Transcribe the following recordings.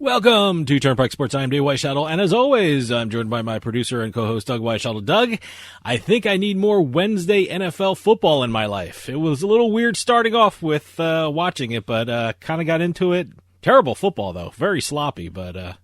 Welcome to Turnpike Sports. I'm David Weischadle, and as always, I'm joined by my producer and co-host, Doug Weischadle. Doug, I think I need more Wednesday NFL football in my life. It was a little weird starting off with watching it, but kind of got into it. Terrible football, though. Very sloppy, but...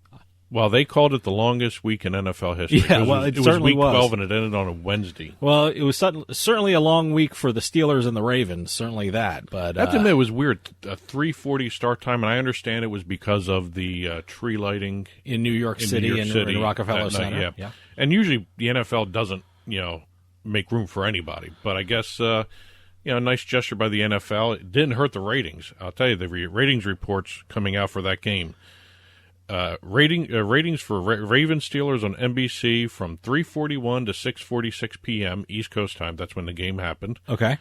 Well, they called it the longest week in NFL history. Yeah, it was week 12, and it ended on a Wednesday. Well, it was certainly a long week for the Steelers and the Ravens, certainly that. But I have to admit, it was weird. A 3:40 start time, and I understand it was because of the tree lighting in New York City and Rockefeller Center. Yeah. And usually the NFL doesn't, make room for anybody. But I guess, a nice gesture by the NFL. It didn't hurt the ratings. I'll tell you, the ratings reports coming out for that game. Ratings for Ravens Steelers on NBC from 3:41 to 6:46 p.m. East Coast time. That's when the game happened. Okay.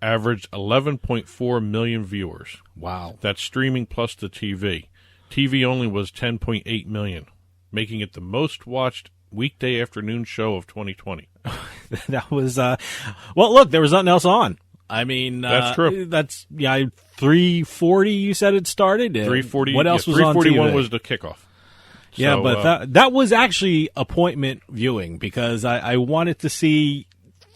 Averaged 11.4 million viewers. Wow. That's streaming plus the TV. TV only was 10.8 million, making it the most watched weekday afternoon show of 2020. That was, well, look, there was nothing else on. I mean, that's true. That's 3:40. You said it started. 3:40. What else was on TV? 3:41 was the kickoff. Yeah, so, but that was actually appointment viewing because I wanted to see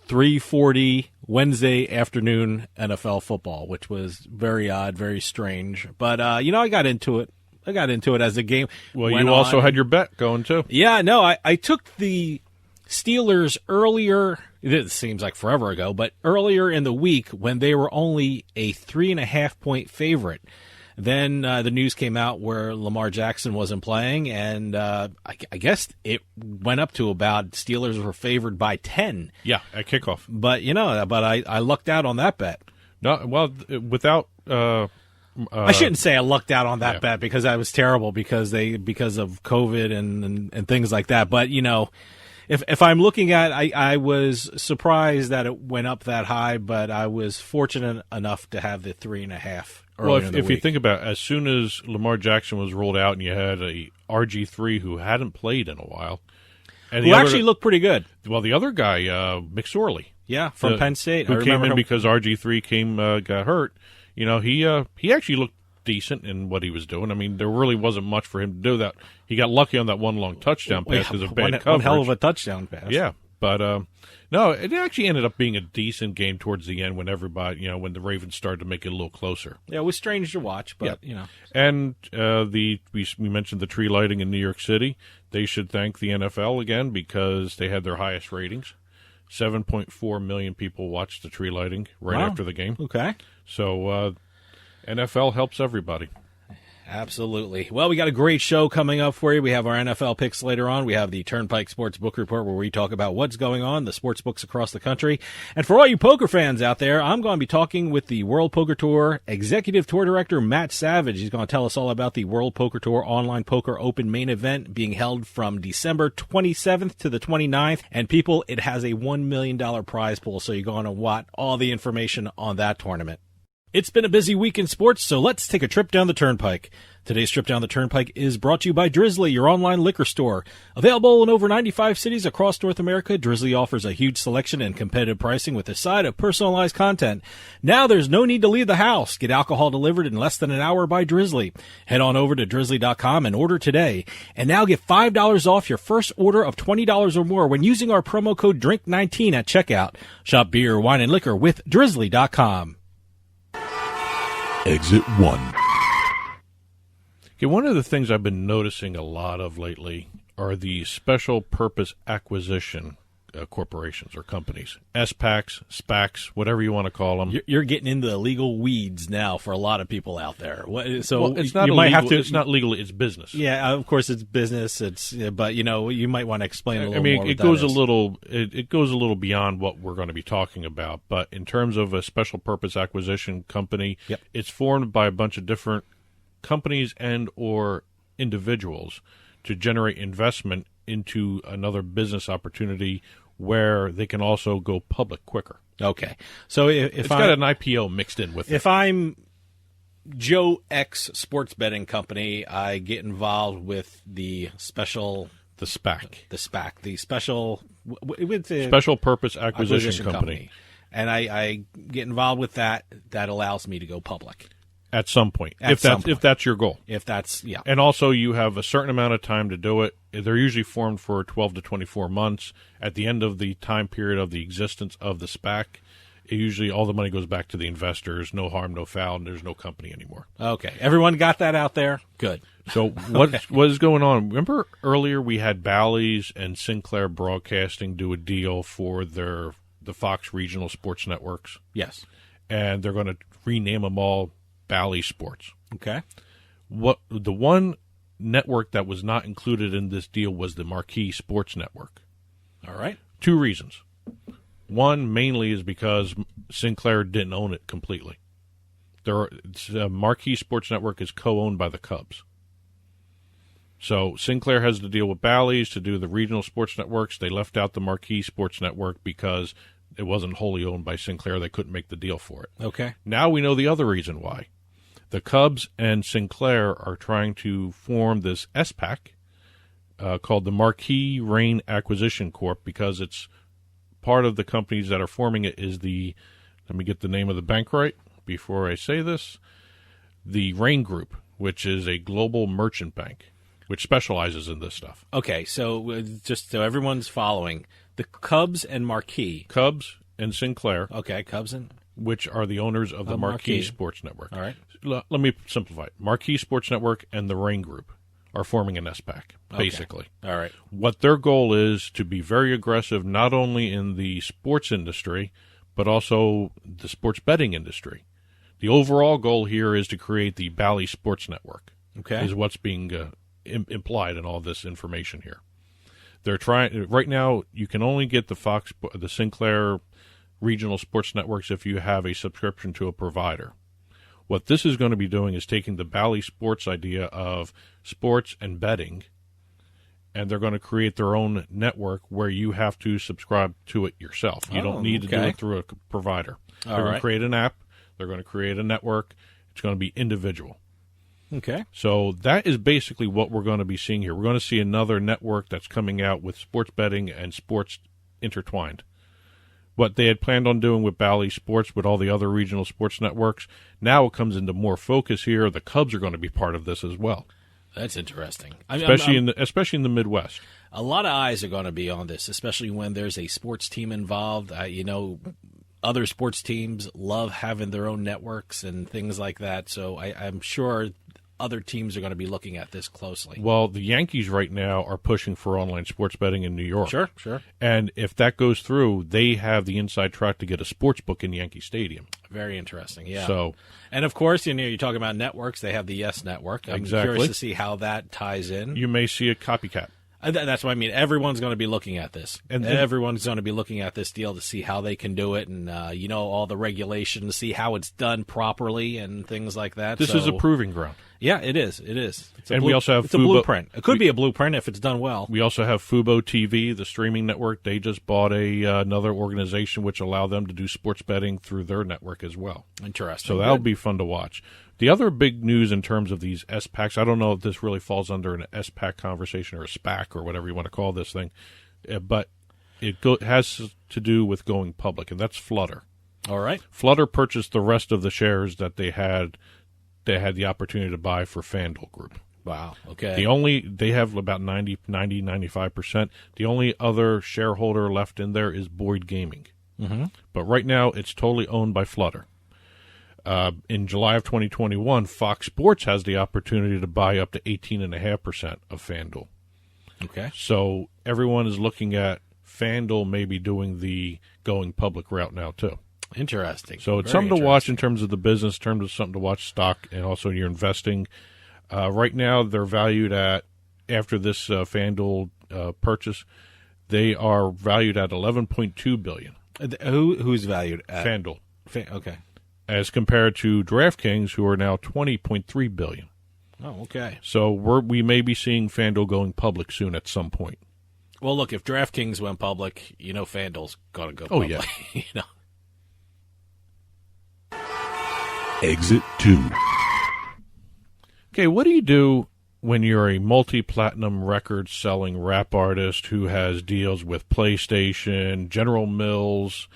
3:40 Wednesday afternoon NFL football, which was very odd, very strange. But I got into it. I got into it as the game. Well, you also had your bet going too. Yeah, no, I took the Steelers earlier. It seems like forever ago, but earlier in the week when they were only a 3.5-point favorite. Then the news came out where Lamar Jackson wasn't playing, and I guess it went up to about Steelers were favored by 10. Yeah, at kickoff. But I lucked out on that bet. No, well, without. I shouldn't say I lucked out on that bet because I was terrible because of COVID and things like that. But If I'm looking at, I was surprised that it went up that high, but I was fortunate enough to have the 3.5. Well, if you think about it, as soon as Lamar Jackson was rolled out and you had a RG3 who hadn't played in a while. And who actually looked pretty good. Well, the other guy, McSorley. Yeah, from Penn State. Who came in because RG3 got hurt. He actually looked decent in what he was doing. I mean, there really wasn't much for him to do that. He got lucky on that one long touchdown pass because of bad coverage. One hell of a touchdown pass. Yeah, but no, it actually ended up being a decent game towards the end when everybody, when the Ravens started to make it a little closer. Yeah, it was strange to watch, but And we mentioned the tree lighting in New York City. They should thank the NFL again because they had their highest ratings. 7.4 million people watched the tree lighting after the game. Okay, so NFL helps everybody. Absolutely. Well, we got a great show coming up for you. We have our NFL picks later on. We have the Turnpike Sports Book Report where we talk about what's going on, the sports books across the country. And for all you poker fans out there, I'm going to be talking with the World Poker Tour Executive Tour Director, Matt Savage. He's going to tell us all about the World Poker Tour Online Poker Open main event being held from December 27th to the 29th. And people, it has a $1 million prize pool, so you're going to want all the information on that tournament. It's been a busy week in sports, so let's take a trip down the Turnpike. Today's trip down the Turnpike is brought to you by Drizzly, your online liquor store. Available in over 95 cities across North America, Drizzly offers a huge selection and competitive pricing with a side of personalized content. Now there's no need to leave the house. Get alcohol delivered in less than an hour by Drizzly. Head on over to drizzly.com and order today. And now get $5 off your first order of $20 or more when using our promo code DRINK19 at checkout. Shop beer, wine, and liquor with drizzly.com. Exit 1. Okay, one of the things I've been noticing a lot of lately are the special purpose acquisition corporations or companies. SPACs, SPACs, whatever you want to call them. You're getting into the legal weeds now for a lot of people out there. So well, it's not you illegal. might have to. It's not legal. It's business. Yeah, of course it's business. But you might want to explain a little more. It goes a little. It goes a little beyond what we're going to be talking about. But in terms of a special purpose acquisition company, yep. It's formed by a bunch of different companies and or individuals to generate investment into another business opportunity where they can also go public quicker. Okay. So if got an IPO mixed in with it. If I'm Joe X Sports Betting Company, I get involved with the special... The SPAC. The special... Special Purpose Acquisition Company. And I get involved with that. That allows me to go public. At some point. If that's your goal. Yeah. And also you have a certain amount of time to do it. They're usually formed for 12 to 24 months. At the end of the time period of the existence of the SPAC, usually all the money goes back to the investors. No harm, no foul, and there's no company anymore. Okay. Everyone got that out there? Good. So what is going on? Remember earlier we had Bally's and Sinclair Broadcasting do a deal for the Fox regional sports networks? Yes. And they're going to rename them all Bally Sports. Okay. The one network that was not included in this deal was the Marquee Sports Network. All right. 2 reasons. One, mainly, is because Sinclair didn't own it completely. Marquee Sports Network is co-owned by the Cubs. So Sinclair has to deal with Bally's to do the regional sports networks. They left out the Marquee Sports Network because it wasn't wholly owned by Sinclair. They couldn't make the deal for it. Okay. Now we know the other reason why. The Cubs and Sinclair are trying to form this SPAC called the Marquee Rain Acquisition Corp because it's part of the companies that are forming it is let me get the name of the bank right before I say this, the Rain Group, which is a global merchant bank, which specializes in this stuff. Okay, so just so everyone's following, the Cubs and Marquee. Cubs and Sinclair. Okay, Cubs and... Which are the owners of the Marquee Sports Network. All right. Let me simplify it. Marquee Sports Network and the Rain Group are forming an SPAC, basically. Okay. All right. What their goal is to be very aggressive, not only in the sports industry, but also the sports betting industry. The overall goal here is to create the Bally Sports Network. Okay. Is what's being implied in all this information here. They're trying right now. You can only get the Sinclair regional sports networks if you have a subscription to a provider. What this is going to be doing is taking the Bally Sports idea of sports and betting, and they're going to create their own network where you have to subscribe to it yourself. You don't need to do it through a provider. They're going to create an app. They're going to create a network. It's going to be individual. Okay. So that is basically what we're going to be seeing here. We're going to see another network that's coming out with sports betting and sports intertwined. What they had planned on doing with Bally Sports, with all the other regional sports networks, now it comes into more focus here. The Cubs are going to be part of this as well. That's interesting. Especially in the Midwest. A lot of eyes are going to be on this, especially when there's a sports team involved. Other sports teams love having their own networks and things like that. So I'm sure other teams are going to be looking at this closely. Well, the Yankees right now are pushing for online sports betting in New York. Sure. And if that goes through, they have the inside track to get a sports book in Yankee Stadium. Very interesting, yeah. So, and of course, you're talking about networks. They have the Yes Network. I'm curious to see how that ties in. You may see a copycat. That's what I mean. Everyone's going to be looking at this. And everyone's going to be looking at this deal to see how they can do it and, all the regulations, see how it's done properly and things like that. This is a proving ground. Yeah, it is. We also have it's a blueprint. It could be a blueprint if it's done well. We also have Fubo TV, the streaming network. They just bought another organization which allow them to do sports betting through their network as well. Interesting. So that'll be fun to watch. The other big news in terms of these SPACs, I don't know if this really falls under an SPAC conversation or a SPAC or whatever you want to call this thing, but it has to do with going public, and that's Flutter. All right. Flutter purchased the rest of the shares that they had the opportunity to buy for FanDuel Group. Wow. Okay. They have about 95%. The only other shareholder left in there is Boyd Gaming. Mm-hmm. But right now it's totally owned by Flutter. In July of 2021, Fox Sports has the opportunity to buy up to 18.5% of FanDuel. Okay. So everyone is looking at FanDuel may be doing the going public route now too. Interesting. So it's Very something to watch interesting. in terms of the business, in terms of something to watch stock, and also your investing. Right now, they're valued at, after this FanDuel purchase, they are valued at $11.2 billion. Who's valued at? FanDuel. Okay. As compared to DraftKings, who are now $20.3 billion. Oh, okay. So we may be seeing FanDuel going public soon at some point. Well, look, if DraftKings went public, FanDuel's got to go public. Oh, yeah. Exit 2. Okay, what do you do when you're a multi-platinum record-selling rap artist who has deals with PlayStation, General Mills,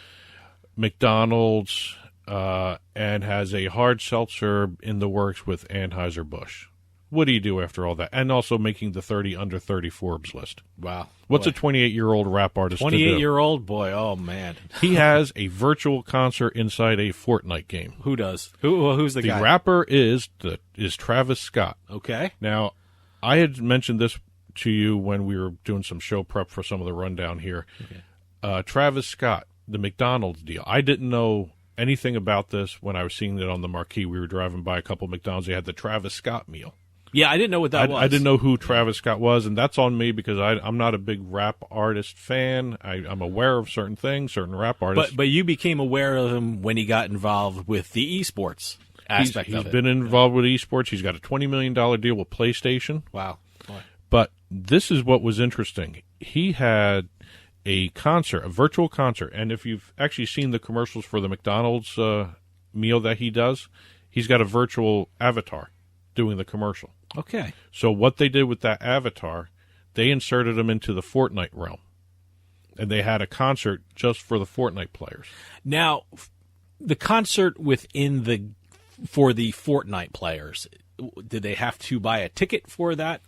McDonald's, and has a hard seltzer in the works with Anheuser-Busch? What do you do after all that? And also making the 30 under 30 Forbes list. Wow. What's a 28-year-old rap artist to do? 28-year-old? Boy, oh, man. He has a virtual concert inside a Fortnite game. Who does? Who's the guy? The rapper is Travis Scott. Okay. Now, I had mentioned this to you when we were doing some show prep for some of the rundown here. Okay. Travis Scott, the McDonald's deal. I didn't know anything about this when I was seeing it on the marquee. We were driving by a couple of McDonald's. They had the Travis Scott meal. Yeah, I didn't know what that was. I didn't know who Travis Scott was, and that's on me because I'm not a big rap artist fan. I'm aware of certain things, certain rap artists. But you became aware of him when he got involved with the eSports aspect of it. He's been involved with eSports. He's got a $20 million deal with PlayStation. Wow. Boy. But this is what was interesting. He had a concert, a virtual concert, and if you've actually seen the commercials for the McDonald's meal that he does, he's got a virtual avatar doing the commercial. Okay. So what they did with that avatar, they inserted him into the Fortnite realm, and they had a concert just for the Fortnite players. Now, the concert for the Fortnite players, did they have to buy a ticket for that?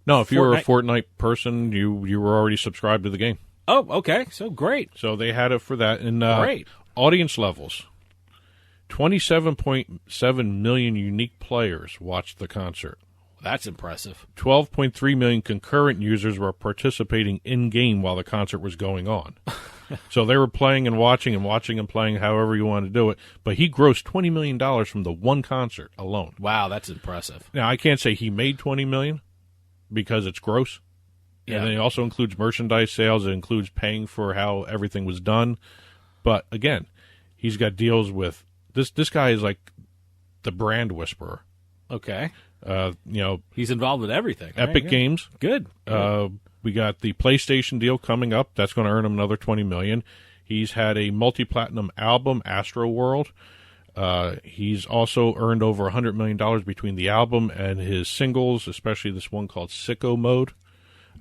No, if you were a Fortnite person, you were already subscribed to the game. Oh, okay. So great. So they had it for that. And great. Audience levels. 27.7 million unique players watched the concert. That's impressive. 12.3 million concurrent users were participating in-game while the concert was going on. So they were playing and watching and playing, however you want to do it. But he grossed $20 million from the one concert alone. Wow, that's impressive. Now, I can't say he made $20 million because it's gross. Yeah. And then it also includes merchandise sales. It includes paying for how everything was done. But, again, he's got deals with this guy is like the brand whisperer. Okay. He's involved with everything. Epic Games. Good. We got the PlayStation deal coming up. That's going to earn him another $20 million. He's had a multi-platinum album, Astro World. He's also earned over $100 million between the album and his singles, especially this one called Sicko Mode.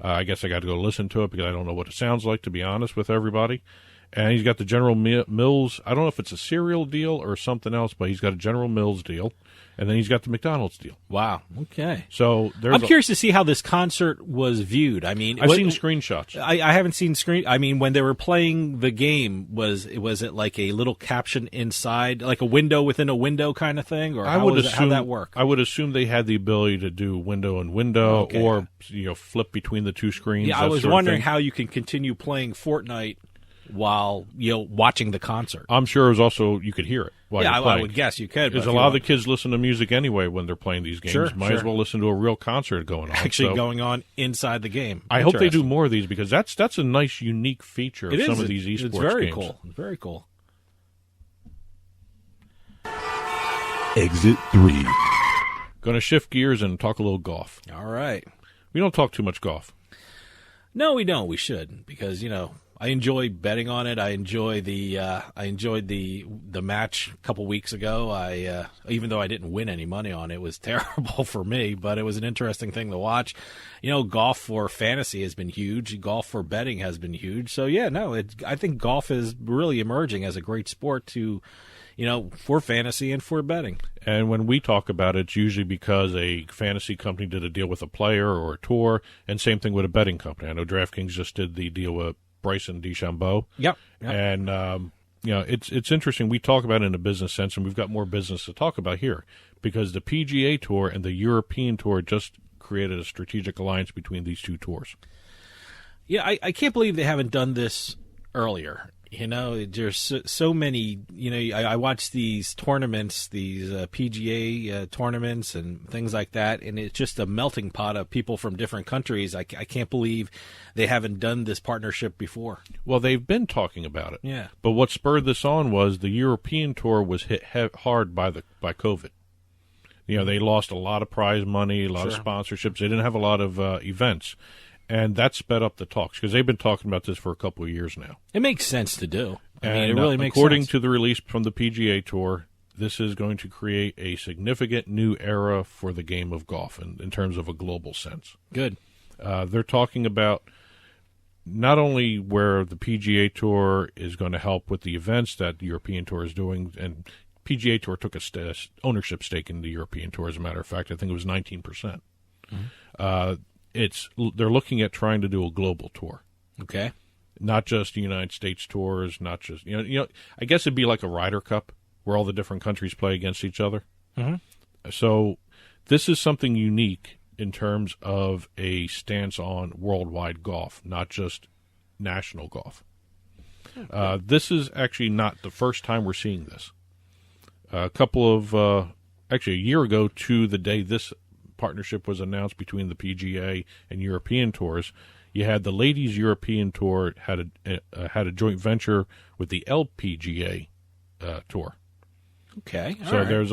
I guess I got to go listen to it because I don't know what it sounds like, to be honest with everybody. And he's got the General Mills. I don't know if it's a cereal deal or something else, but he's got a General Mills deal. And then he's got the McDonald's deal. Wow. Okay. So I'm curious to see how this concert was viewed. I mean, I've seen screenshots. I haven't seen I mean, when they were playing the game, was it like a little caption inside, like a window within a window kind of thing, or how'd that work? I would assume they had the ability to do window and window, or flip between the two screens. Yeah, I was wondering how you can continue playing Fortnite while watching the concert. I'm sure it was also you could hear it while you're playing. I would guess you could. Because a lot of the kids listen to music anyway when they're playing these games. Sure, Might as well listen to a real concert going on. Actually going on inside the game. I hope they do more of these because that's a nice, unique feature of some of these esports games. It's very cool. It's very cool. Exit 3. Going to shift gears and talk a little golf. All right. We don't talk too much golf. No, we don't. We should because I enjoy betting on it. I enjoyed the match a couple weeks ago. Even though I didn't win any money on it, it was terrible for me, but it was an interesting thing to watch. Golf for fantasy has been huge. Golf for betting has been huge. So I think golf is really emerging as a great sport to, for fantasy and for betting. And when we talk about it, it's usually because a fantasy company did a deal with a player or a tour, and same thing with a betting company. I know DraftKings just did the deal with Bryson DeChambeau. Yep. And, it's interesting. We talk about it in a business sense, and we've got more business to talk about here because the PGA Tour and the European Tour just created a strategic alliance between these two tours. Yeah, I can't believe they haven't done this earlier. There's so many. I watch these tournaments, these PGA tournaments and things like that, and it's just a melting pot of people from different countries. I can't believe they haven't done this partnership before. Well, they've been talking about it. Yeah. But what spurred this on was the European Tour was hit hard by COVID. They lost a lot of prize money, a lot of sponsorships. They didn't have a lot of events. And that sped up the talks because they've been talking about this for a couple of years now. It makes sense to do. I mean, And it really makes sense. according to the release from the PGA Tour, this is going to create a significant new era for the game of golf in terms of a global sense. Good. They're talking about not only where the PGA Tour is going to help with the events that the European Tour is doing, and PGA Tour took a ownership stake in the European Tour, as a matter of fact. I think it was 19%. Mm-hmm. They're looking at trying to do a global tour. Okay. Not just United States tours, not just I guess it'd be like a Ryder Cup where all the different countries play against each other. Mm-hmm. So this is something unique in terms of a stance on worldwide golf, not just national golf. Okay. This is actually not the first time we're seeing this. A year ago to the day this partnership was announced between the PGA and European tours, you had the Ladies European Tour had a joint venture with the LPGA Tour. Okay, so right. there's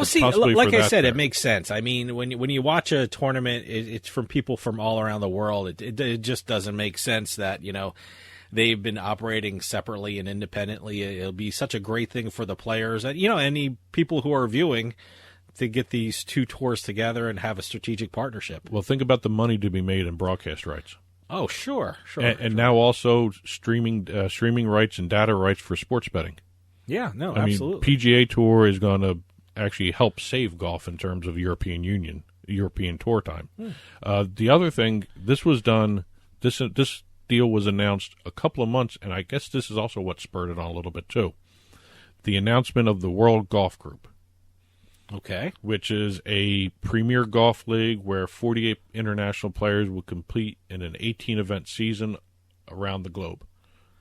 see, possibility like for I that said, there. It makes sense. I mean, when you watch a tournament, it's from people from all around the world. It just doesn't make sense that they've been operating separately and independently. It'll be such a great thing for the players and any people who are viewing to get these two tours together and have a strategic partnership. Well, think about the money to be made in broadcast rights. Oh, sure. And now also streaming rights and data rights for sports betting. Yeah, no, I absolutely. mean, PGA Tour is going to actually help save golf in terms of European Tour time. The other thing, this was done. This deal was announced a couple of months, and I guess this is also what spurred it on a little bit too. The announcement of the World Golf Group. Okay. Which is a premier golf league where 48 international players will compete in an 18-event season around the globe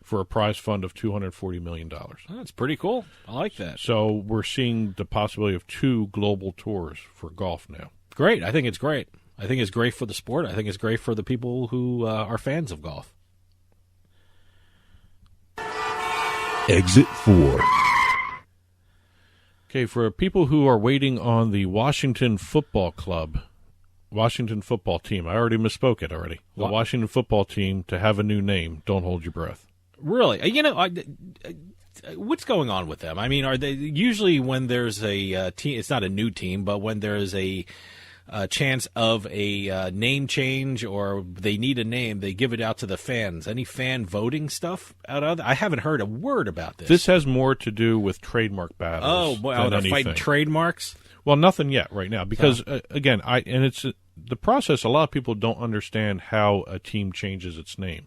for a prize fund of $240 million. That's pretty cool. I like that. So we're seeing the possibility of 2 global tours for golf now. Great. I think it's great. I think it's great for the sport. I think it's great for the people who are fans of golf. Exit 4. Okay, for people who are waiting on the Washington Football Team, I already misspoke it already. The Washington Football Team to have a new name. Don't hold your breath. Really? What's going on with them? I mean, are they usually when there's a team? It's not a new team, but when there's a chance of a name change or they need a name, they give it out to the fans. Any fan voting stuff out of that? I haven't heard a word about this. This has more to do with trademark battles. Oh, boy, they're fighting trademarks? Well, nothing yet right now because, again, it's the process. A lot of people don't understand how a team changes its name.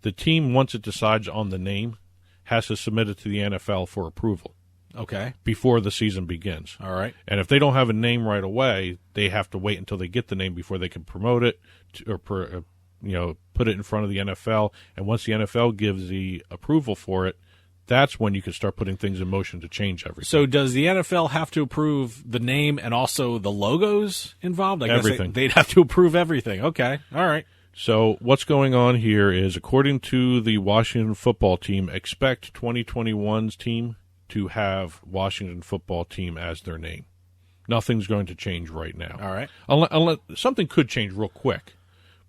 The team, once it decides on the name, has to submit it to the NFL for approval. Okay. Before the season begins. All right. And if they don't have a name right away, they have to wait until they get the name before they can promote it or put it in front of the NFL. And once the NFL gives the approval for it, that's when you can start putting things in motion to change everything. So does the NFL have to approve the name and also the logos involved? I everything. Guess they'd have to approve everything. Okay. All right. So what's going on here is, according to the Washington Football Team, expect 2021's team to have Washington Football Team as their name. Nothing's going to change right now. All right. Unless something could change real quick,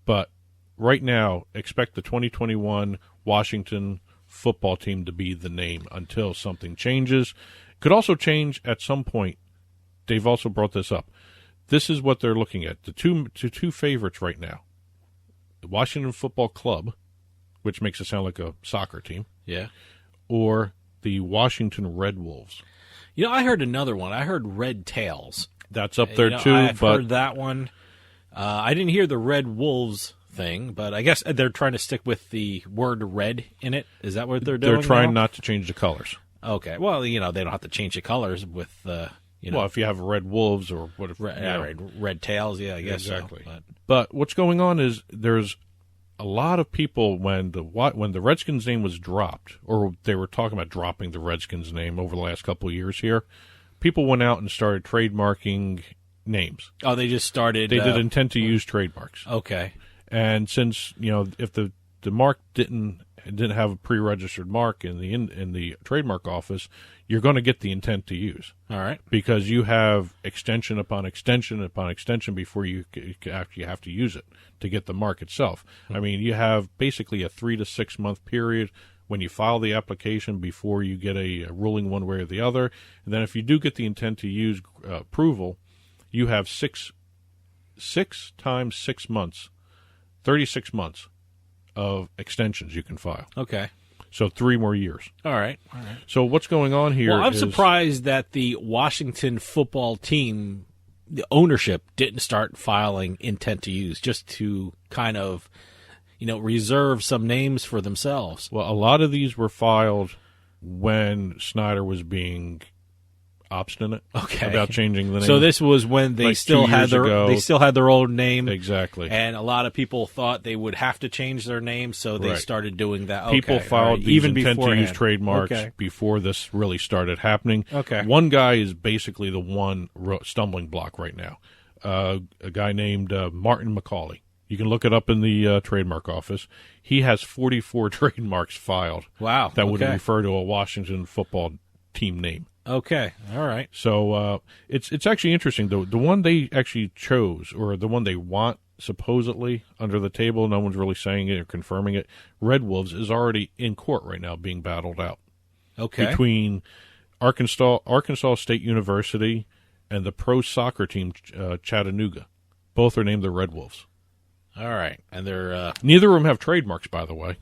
but right now, expect the 2021 Washington Football Team to be the name until something changes. Could also change at some point. Dave also brought this up. This is what they're looking at. The two favorites right now. The Washington Football Club, which makes it sound like a soccer team. Yeah. Or the Washington Red Wolves. I heard another one. I heard Red Tails. That's up there too. I've heard that one. I didn't hear the Red Wolves thing, but I guess they're trying to stick with the word red in it. Is that what they're doing? They're trying not to change the colors. Okay. Well, they don't have to change the colors with, Well, if you have Red Wolves or what if... Red Tails, yeah, I guess exactly. so. But what's going on is there's a lot of people, when the Redskins name was dropped, or they were talking about dropping the Redskins name over the last couple of years here, people went out and started trademarking names. Oh, they just started. They did intent to use trademarks. Okay. And since if the mark didn't have a pre-registered mark in the trademark office, you're going to get the intent to use. All right. Because you have extension upon extension upon extension before you actually have to use it to get the mark itself. I mean, you have basically a 3 to 6 month period when you file the application before you get a ruling one way or the other. And then if you do get the intent to use approval, you have 6 times 6 months, 36 months of extensions you can file. Okay. So 3 more years. All right. So what's going on here? Well, I'm surprised that the Washington football team, the ownership, didn't start filing intent to use, just to kind of, reserve some names for themselves. Well, a lot of these were filed when Snyder was being obstinate about changing the name. So this was when they still had their old name. Exactly. And a lot of people thought they would have to change their name, so they started doing that. People filed these even intent to use trademarks before this really started happening. Okay. One guy is basically the one stumbling block right now. A guy named Martin McCauley. You can look it up in the trademark office. He has 44 trademarks filed. Wow. That would refer to a Washington football team name. Okay, all right. So it's actually interesting, though. The one they actually chose, or the one they want, supposedly, under the table, no one's really saying it or confirming it, Red Wolves is already in court right now being battled out. Okay. Between Arkansas State University and the pro soccer team, Chattanooga. Both are named the Red Wolves. All right. And they're... Neither of them have trademarks, by the way.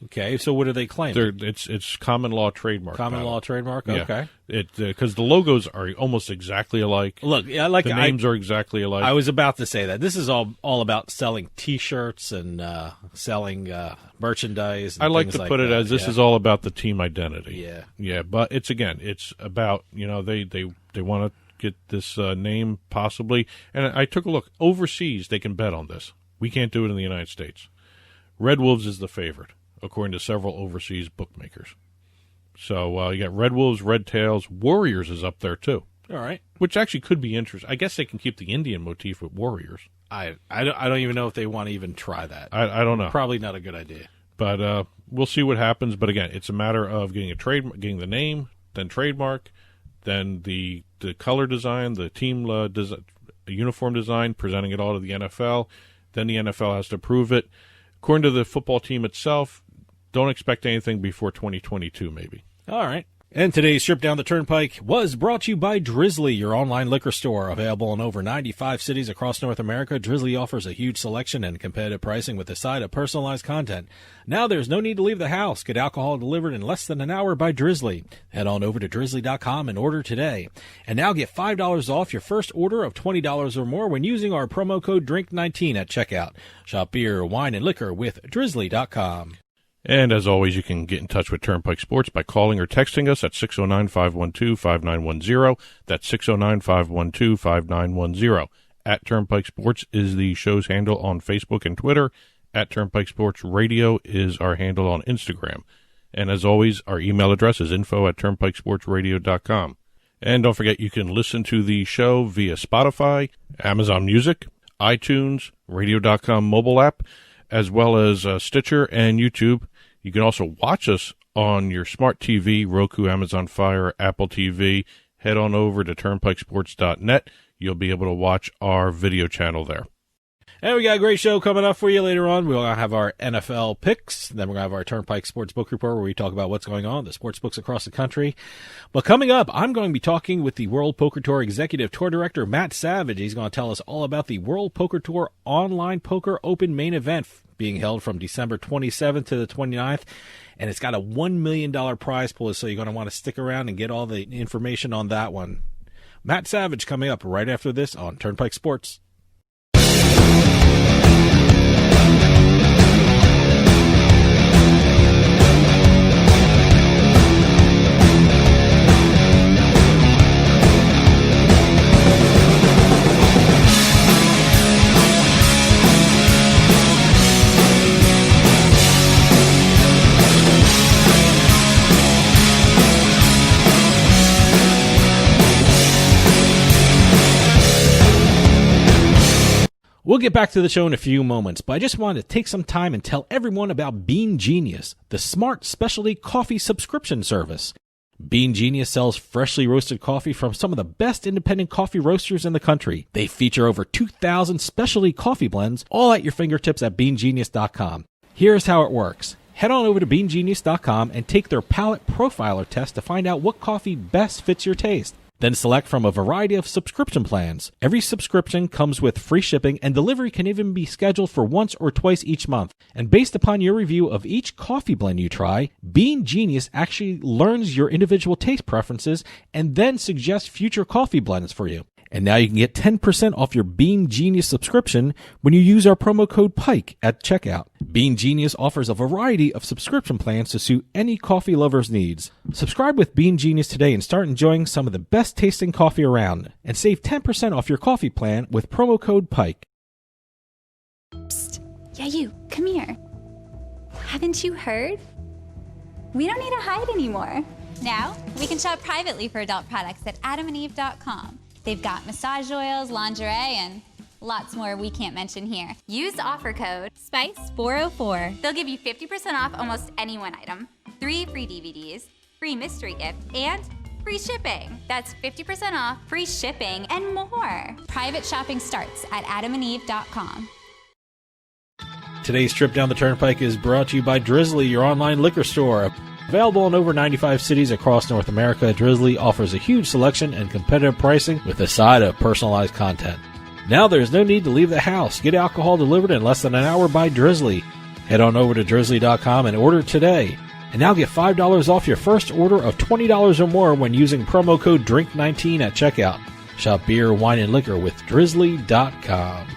Okay, so what do they claim? It's common law trademark. Common law trademark. Okay, because the logos are almost exactly alike. Look, the names are exactly alike. I was about to say that this is all about selling T-shirts and selling merchandise. And I like to put it as this is all about the team identity. Yeah. But it's about they want to get this name possibly, and I took a look overseas. They can bet on this. We can't do it in the United States. Red Wolves is the favorite, according to several overseas bookmakers. So you got Red Wolves, Red Tails, Warriors is up there too. All right, which actually could be interesting. I guess they can keep the Indian motif with Warriors. I don't even know if they want to even try that. I don't know. Probably not a good idea. But we'll see what happens. But again, it's a matter of getting the name, then trademark, then the color design, the team uniform design, presenting it all to the NFL. Then the NFL has to approve it. According to the football team itself, don't expect anything before 2022, maybe. All right. And today's trip down the Turnpike was brought to you by Drizzly, your online liquor store. Available in over 95 cities across North America, Drizzly offers a huge selection and competitive pricing with a side of personalized content. Now there's no need to leave the house. Get alcohol delivered in less than an hour by Drizzly. Head on over to drizzly.com and order today. And now get $5 off your first order of $20 or more when using our promo code DRINK19 at checkout. Shop beer, wine, and liquor with drizzly.com. And as always, you can get in touch with Turnpike Sports by calling or texting us at 609-512-5910. That's 609-512-5910. At Turnpike Sports is the show's handle on Facebook and Twitter. At Turnpike Sports Radio is our handle on Instagram. And as always, our email address is info@turnpikesportsradio.com. And don't forget, you can listen to the show via Spotify, Amazon Music, iTunes, radio.com mobile app, as well as Stitcher and YouTube. You can also watch us on your smart TV, Roku, Amazon Fire, Apple TV. Head on over to turnpikesports.net. You'll be able to watch our video channel there. And we got a great show coming up for you later on. We'll have our NFL picks. Then we're going to have our Turnpike Sports Book Report where we talk about what's going on, the sports books across the country. But coming up, I'm going to be talking with the World Poker Tour Executive Tour Director, Matt Savage. He's going to tell us all about the World Poker Tour Online Poker Open main event being held from December 27th to the 29th. And it's got a $1 million prize pool, so you're going to want to stick around and get all the information on that one. Matt Savage coming up right after this on Turnpike Sports. We'll get back to the show in a few moments, but I just wanted to take some time and tell everyone about Bean Genius, the smart specialty coffee subscription service. Bean Genius sells freshly roasted coffee from some of the best independent coffee roasters in the country. They feature over 2,000 specialty coffee blends, all at your fingertips at beangenius.com. Here's how it works. Head on over to beangenius.com and take their palate profiler test to find out what coffee best fits your taste. Then select from a variety of subscription plans. Every subscription comes with free shipping, and delivery can even be scheduled for once or twice each month. And based upon your review of each coffee blend you try, Bean Genius actually learns your individual taste preferences and then suggests future coffee blends for you. And now you can get 10% off your Bean Genius subscription when you use our promo code PIKE at checkout. Bean Genius offers a variety of subscription plans to suit any coffee lover's needs. Subscribe with Bean Genius today and start enjoying some of the best tasting coffee around. And save 10% off your coffee plan with promo code PIKE. Psst. Yeah, you. Come here. Haven't you heard? We don't need to hide anymore. Now, we can shop privately for adult products at adamandeve.com. They've got massage oils, lingerie, and lots more we can't mention here. Use offer code SPICE404. They'll give you 50% off almost any one item, 3 free DVDs, free mystery gift, and free shipping. That's 50% off, free shipping, and more. Private shopping starts at adamandeve.com. Today's trip down the Turnpike is brought to you by Drizzly, your online liquor store. Available in over 95 cities across North America, Drizzly offers a huge selection and competitive pricing with a side of personalized content. Now there's no need to leave the house. Get alcohol delivered in less than an hour by Drizzly. Head on over to drizzly.com and order today. And now get $5 off your first order of $20 or more when using promo code DRINK19 at checkout. Shop beer, wine, and liquor with drizzly.com.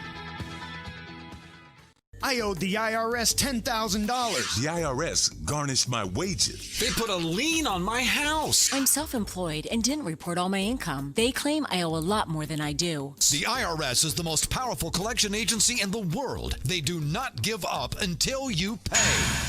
I owed the IRS $10,000. The IRS garnished my wages. They put a lien on my house. I'm self-employed and didn't report all my income. They claim I owe a lot more than I do. The IRS is the most powerful collection agency in the world. They do not give up until you pay.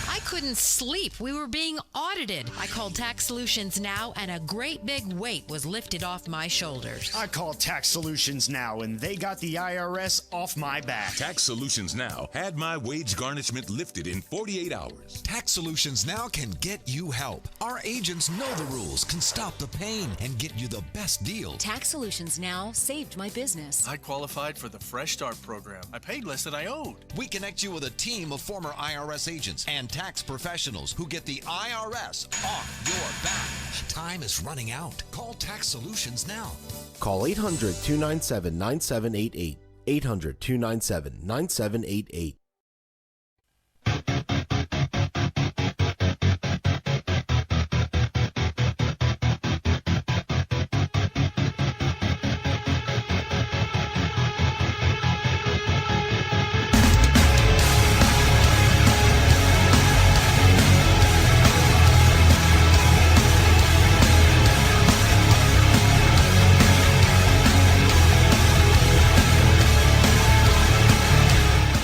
I couldn't sleep. We were being audited. I called Tax Solutions Now, and a great big weight was lifted off my shoulders. I called Tax Solutions Now, and they got the IRS off my back. Tax Solutions Now had my wage garnishment lifted in 48 hours. Tax Solutions Now can get you help. Our agents know the rules, can stop the pain, and get you the best deal. Tax Solutions Now saved my business. I qualified for the Fresh Start program. I paid less than I owed. We connect you with a team of former IRS agents and tax professionals who get the IRS off your back. Time is running out. Call Tax Solutions now. Call 800-297-9788. 800-297-9788.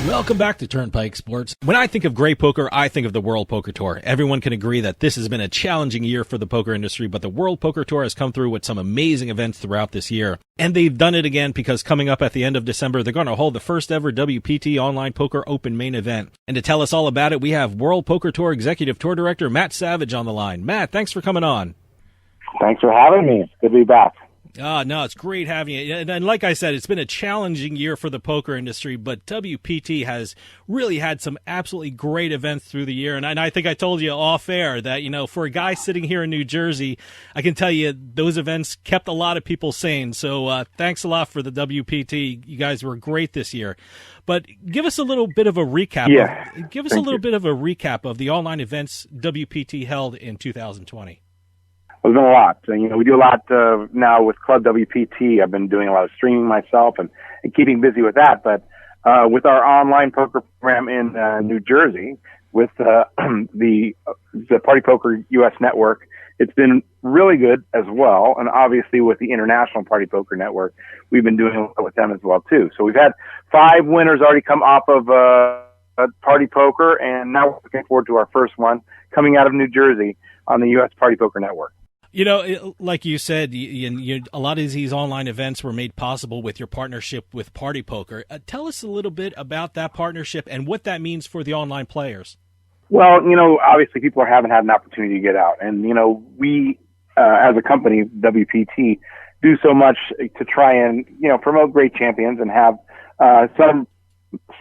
Welcome back to Turnpike Sports. When I think of great poker, I think of the World Poker Tour. Everyone can agree that this has been a challenging year for the poker industry, but the World Poker Tour has come through with some amazing events throughout this year. And they've done it again because coming up at the end of December, they're going to hold the first ever WPT Online Poker Open main event. And to tell us all about it, we have World Poker Tour Executive Tour Director Matt Savage on the line. Matt, thanks for coming on. Thanks for having me. It's good to be back. No, it's great having you. And like I said, it's been a challenging year for the poker industry, but WPT has really had some absolutely great events through the year. And I think I told you off air that, you know, for a guy sitting here in New Jersey, I can tell you those events kept a lot of people sane. So thanks a lot for the WPT. You guys were great this year. But give us a little bit of a recap. Give us a little bit of a recap of the online events WPT held in 2020. There's been a lot. You know, we do a lot now with Club WPT. I've been doing a lot of streaming myself and keeping busy with that. But with our online poker program in New Jersey, with the PartyPoker US Network, it's been really good as well. And obviously with the International Party Poker Network, we've been doing a lot with them as well too. So we've had 5 winners already come off of Party Poker, and now we're looking forward to our first one coming out of New Jersey on the US Party Poker Network. Like you said, a lot of these online events were made possible with your partnership with PartyPoker. Tell us a little bit about that partnership and what that means for the online players. Well, obviously people haven't had an opportunity to get out. And, we, as a company, WPT, do so much to try and, promote great champions and have some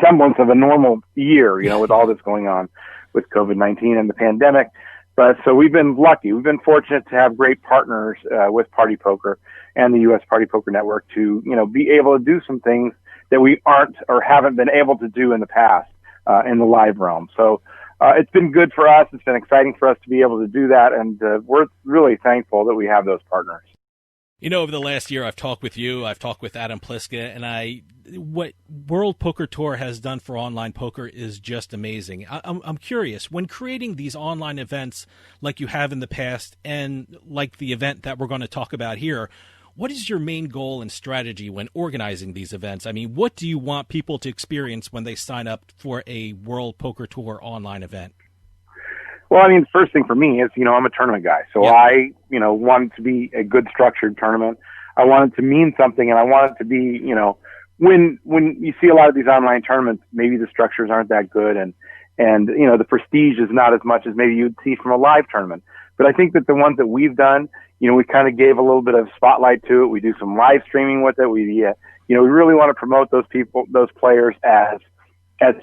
semblance of a normal year, with all this going on with COVID-19 and the pandemic. But so we've been lucky. We've been fortunate to have great partners with PartyPoker and the US Party Poker Network to, be able to do some things that we aren't or haven't been able to do in the past in the live realm. So it's been good for us. It's been exciting for us to be able to do that. And we're really thankful that we have those partners. Over the last year, I've talked with you, I've talked with Adam Pliska, and what World Poker Tour has done for online poker is just amazing. I'm curious, when creating these online events like you have in the past and like the event that we're going to talk about here, what is your main goal and strategy when organizing these events? I mean, what do you want people to experience when they sign up for a World Poker Tour online event? Well, first thing for me is, I'm a tournament guy. So I, want it to be a good structured tournament. I want it to mean something, and I want it to be, when you see a lot of these online tournaments, maybe the structures aren't that good and the prestige is not as much as maybe you'd see from a live tournament. But I think that the ones that we've done, we kind of gave a little bit of spotlight to it. We do some live streaming with it. We really want to promote those players as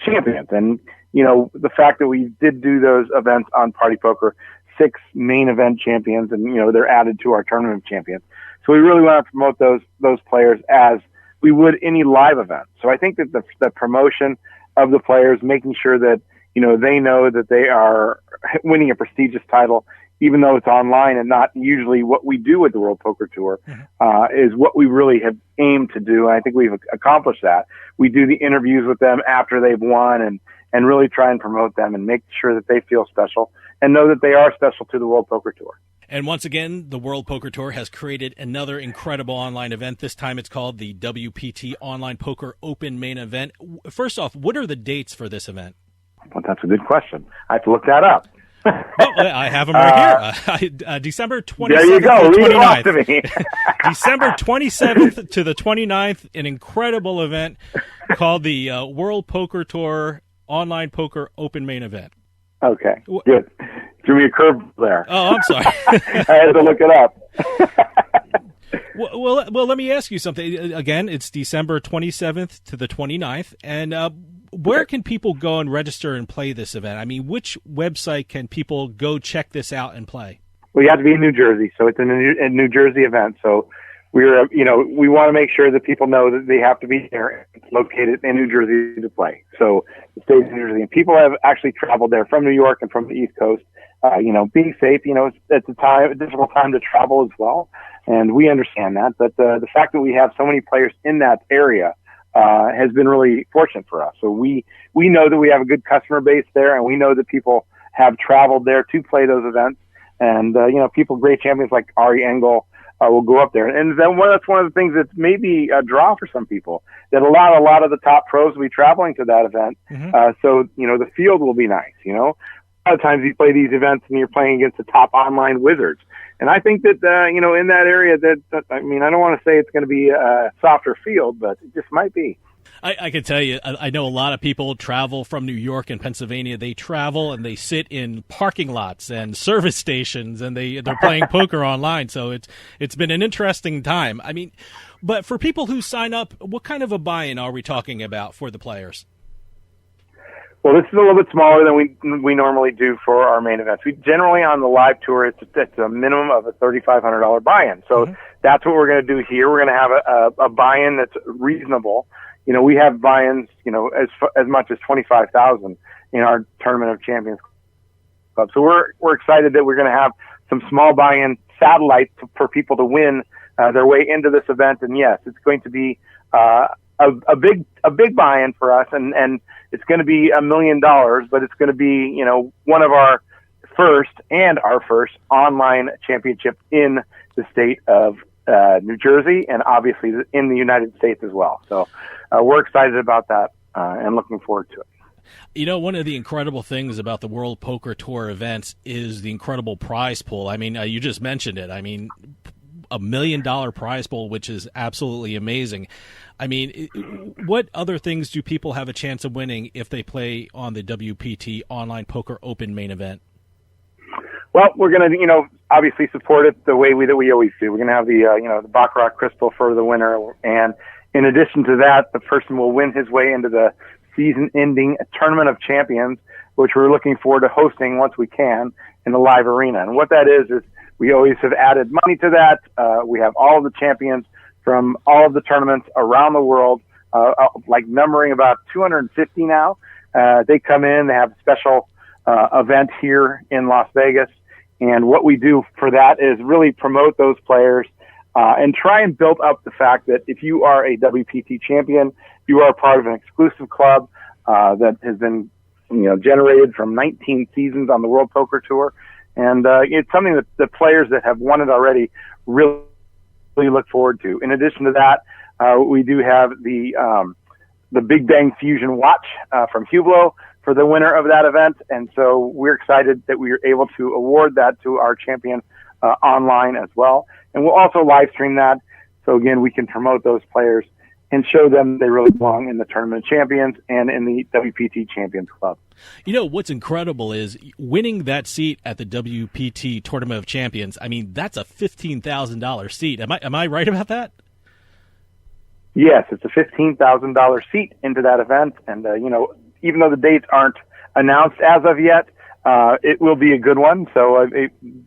champions. And, the fact that we did do those events on PartyPoker, 6 main event champions, and, they're added to our tournament of champions. So we really want to promote those players as we would any live event. So I think that the promotion of the players, making sure that, they know that they are winning a prestigious title, even though it's online and not usually what we do with the World Poker Tour, is what we really have aimed to do. And I think we've accomplished that. We do the interviews with them after they've won and really try and promote them and make sure that they feel special and know that they are special to the World Poker Tour. And once again, the World Poker Tour has created another incredible online event. This time it's called the WPT Online Poker Open Main Event. First off, what are the dates for this event? Well, that's a good question. I have to look that up. I have them right here. December 27th there you go. to the Read it off 29th. to me. December 27th to the 29th, an incredible event called the World Poker Tour Online Poker Open Main Event. Okay, good. Threw me a curve there. Oh, I'm sorry. I had to look it up. Well, let me ask you something. Again, it's December 27th to the 29th, and where can people go and register and play this event? Which website can people go check this out and play? Well, you have to be in New Jersey, so it's a New Jersey event. So we want to make sure that people know that they have to be there, located in New Jersey to play. So the state of New Jersey, and people have actually traveled there from New York and from the East Coast. Being safe, it's a difficult time to travel as well, and we understand that. But the fact that we have so many players in that area has been really fortunate for us. So we know that we have a good customer base there, and we know that people have traveled there to play those events. And great champions like Ari Engel will go up there. And then that's one of the things that's maybe a draw for some people, that a lot of the top pros will be traveling to that event. So the field will be nice. A lot of times you play these events and you're playing against the top online wizards. And I think that, in that area I don't want to say it's going to be a softer field, but it just might be. I can tell you, I know a lot of people travel from New York and Pennsylvania. They travel and they sit in parking lots and service stations, and they're playing poker online. So it's been an interesting time. But for people who sign up, what kind of a buy-in are we talking about for the players? Well, this is a little bit smaller than we normally do for our main events. We generally, on the live tour, it's a minimum of a $3,500 buy-in. So that's what we're going to do here. We're going to have a buy-in that's reasonable. We have buy-ins, as much as $25,000 in our Tournament of Champions Club. So we're excited that we're going to have some small buy-in satellites for people to win their way into this event. And yes, it's going to be a big buy-in for us, and it's going to be $1 million, but it's going to be one of our first online championship in the state of New Jersey, and obviously in the United States as well. So we're excited about that and looking forward to it. You know, one of the incredible things about the World Poker Tour events is the incredible prize pool. I mean, you just mentioned it. I mean, $1 million prize pool, which is absolutely amazing. I mean, what other things do people have a chance of winning if they play on the WPT Online Poker Open main event? Well, we're going to, obviously support it the way that we always do. We're going to have the Baccarat Crystal for the winner. And in addition to that, the person will win his way into the season-ending Tournament of Champions, which we're looking forward to hosting once we can in the live arena. And what that is we always have added money to that. We have all of the champions from all of the tournaments around the world, like numbering about 250 now. They come in, they have a special event here in Las Vegas. And what we do for that is really promote those players and try and build up the fact that if you are a WPT champion, you are part of an exclusive club that has been generated from 19 seasons on the World Poker Tour. And it's something that the players that have won it already really look forward to. In addition to that, we do have the Big Bang Fusion watch from Hublot for the winner of that event. And so we're excited that we are able to award that to our champion online as well. And we'll also live stream that. So again, we can promote those players and show them they really belong in the Tournament of Champions and in the WPT Champions Club. You know, what's incredible is winning that seat at the WPT Tournament of Champions. I mean, that's a $15,000 seat. Am I right about that? Yes, it's a $15,000 seat into that event. And, even though the dates aren't announced as of yet, it will be a good one. So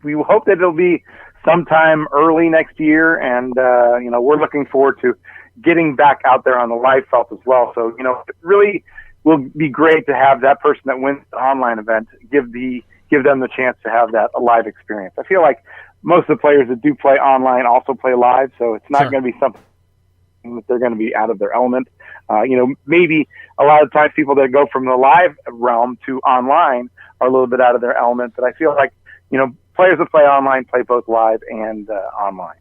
we hope that it'll be sometime early next year. And, we're looking forward to getting back out there on the live felt as well. So, it really will be great to have that person that wins the online event give them the chance to have that live experience. I feel like most of the players that do play online also play live, so it's not going to be something that they're going to be out of their element. Maybe a lot of times people that go from the live realm to online are a little bit out of their element, but I feel like, players that play online play both live and online.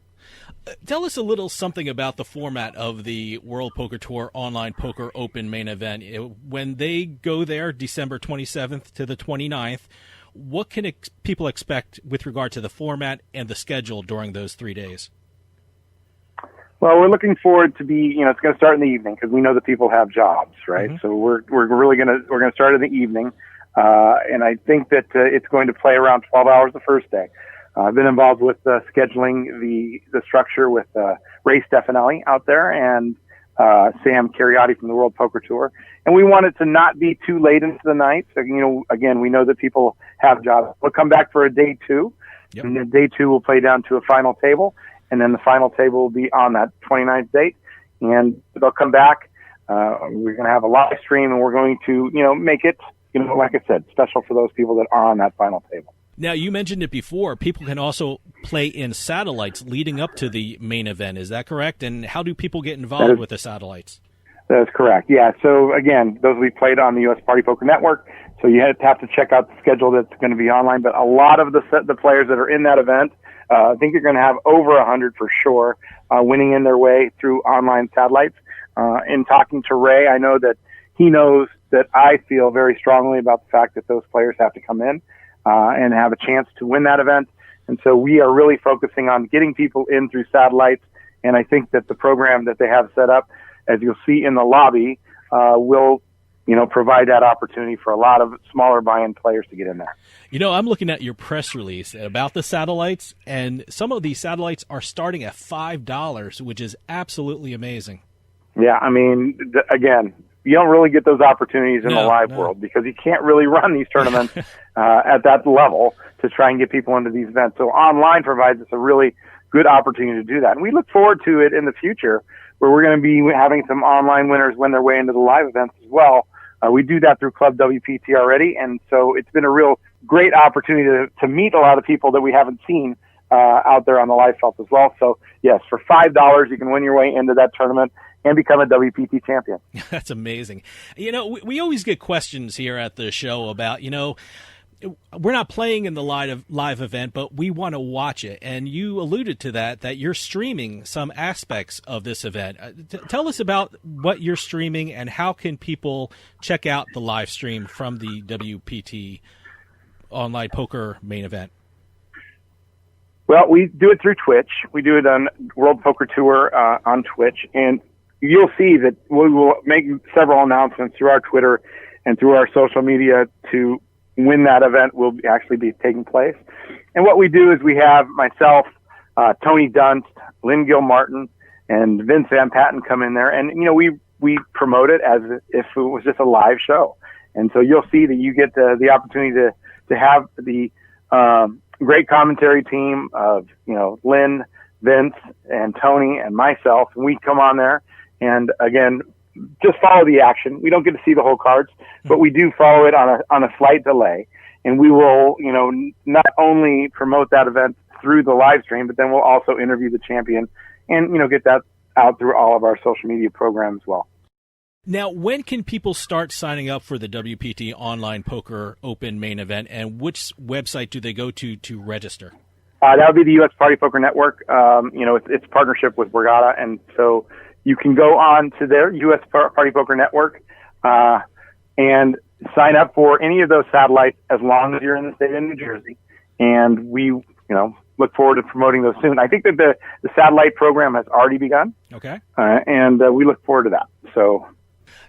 Tell us a little something about the format of the World Poker Tour Online Poker Open main event. When they go there December 27th to the 29th, what can people expect with regard to the format and the schedule during those 3 days? Well, we're looking forward to it's going to start in the evening because we know that people have jobs, right? Mm-hmm. So we're really going to start in the evening. And I think that it's going to play around 12 hours the first day. I've been involved with scheduling the structure with Ray Stefanelli out there and Sam Cariotti from the World Poker Tour. And we want it to not be too late into the night. So, again, we know that people have jobs. We'll come back for a day two. Yep. And then day two will play down to a final table. And then the final table will be on that 29th date. And they'll come back. We're going to have a live stream, and we're going to, make it, like I said, special for those people that are on that final table. Now, you mentioned it before. People can also play in satellites leading up to the main event. Is that correct? And how do people get involved with the satellites? That is correct. Yeah. So, again, those will be played on the US Party Poker Network. So you have to check out the schedule that's going to be online. But a lot of the players that are in that event, I think you're going to have over 100 for sure, winning in their way through online satellites. In talking to Ray, I know that he knows that I feel very strongly about the fact that those players have to come in and have a chance to win that event. And so we are really focusing on getting people in through satellites. And I think that the program that they have set up, as you'll see in the lobby, will provide that opportunity for a lot of smaller buy-in players to get in there. I'm looking at your press release about the satellites, and some of these satellites are starting at $5, which is absolutely amazing. Yeah, I mean, again, you don't really get those opportunities in the live world because you can't really run these tournaments at that level to try and get people into these events. So online provides us a really good opportunity to do that. And we look forward to it in the future where we're going to be having some online winners win their way into the live events as well. We do that through Club WPT already, and so it's been a real great opportunity to meet a lot of people that we haven't seen out there on the live felt as well. So, yes, for $5, you can win your way into that tournament and become a WPT champion. That's amazing. We always get questions here at the show about, we're not playing in the live event, but we want to watch it. And you alluded to that you're streaming some aspects of this event. Tell us about what you're streaming and how can people check out the live stream from the WPT Online Poker main event. Well, we do it through Twitch. We do it on World Poker Tour on Twitch, and you'll see that we will make several announcements through our Twitter and through our social media to when that event will actually be taking place. And what we do is we have myself, Tony Dunst, Lynn Gilmartin, and Vince Van Patten come in there, and we promote it as if it was just a live show. And so you'll see that you get the opportunity to have the great commentary team of Lynn, Vince, and Tony, and myself, and we come on there and again just follow the action. We don't get to see the whole cards, but we do follow it on a slight delay, and we will not only promote that event through the live stream, but then we'll also interview the champion and get that out through all of our social media programs as well. Now, when can people start signing up for the WPT Online Poker Open main event, and which website do they go to register? That would be the U.S. PartyPoker Network. It's partnership with Borgata, and so you can go on to their U.S. PartyPoker Network and sign up for any of those satellites as long as you're in the state of New Jersey. And we, look forward to promoting those soon. I think that the satellite program has already begun. Okay. And we look forward to that. So.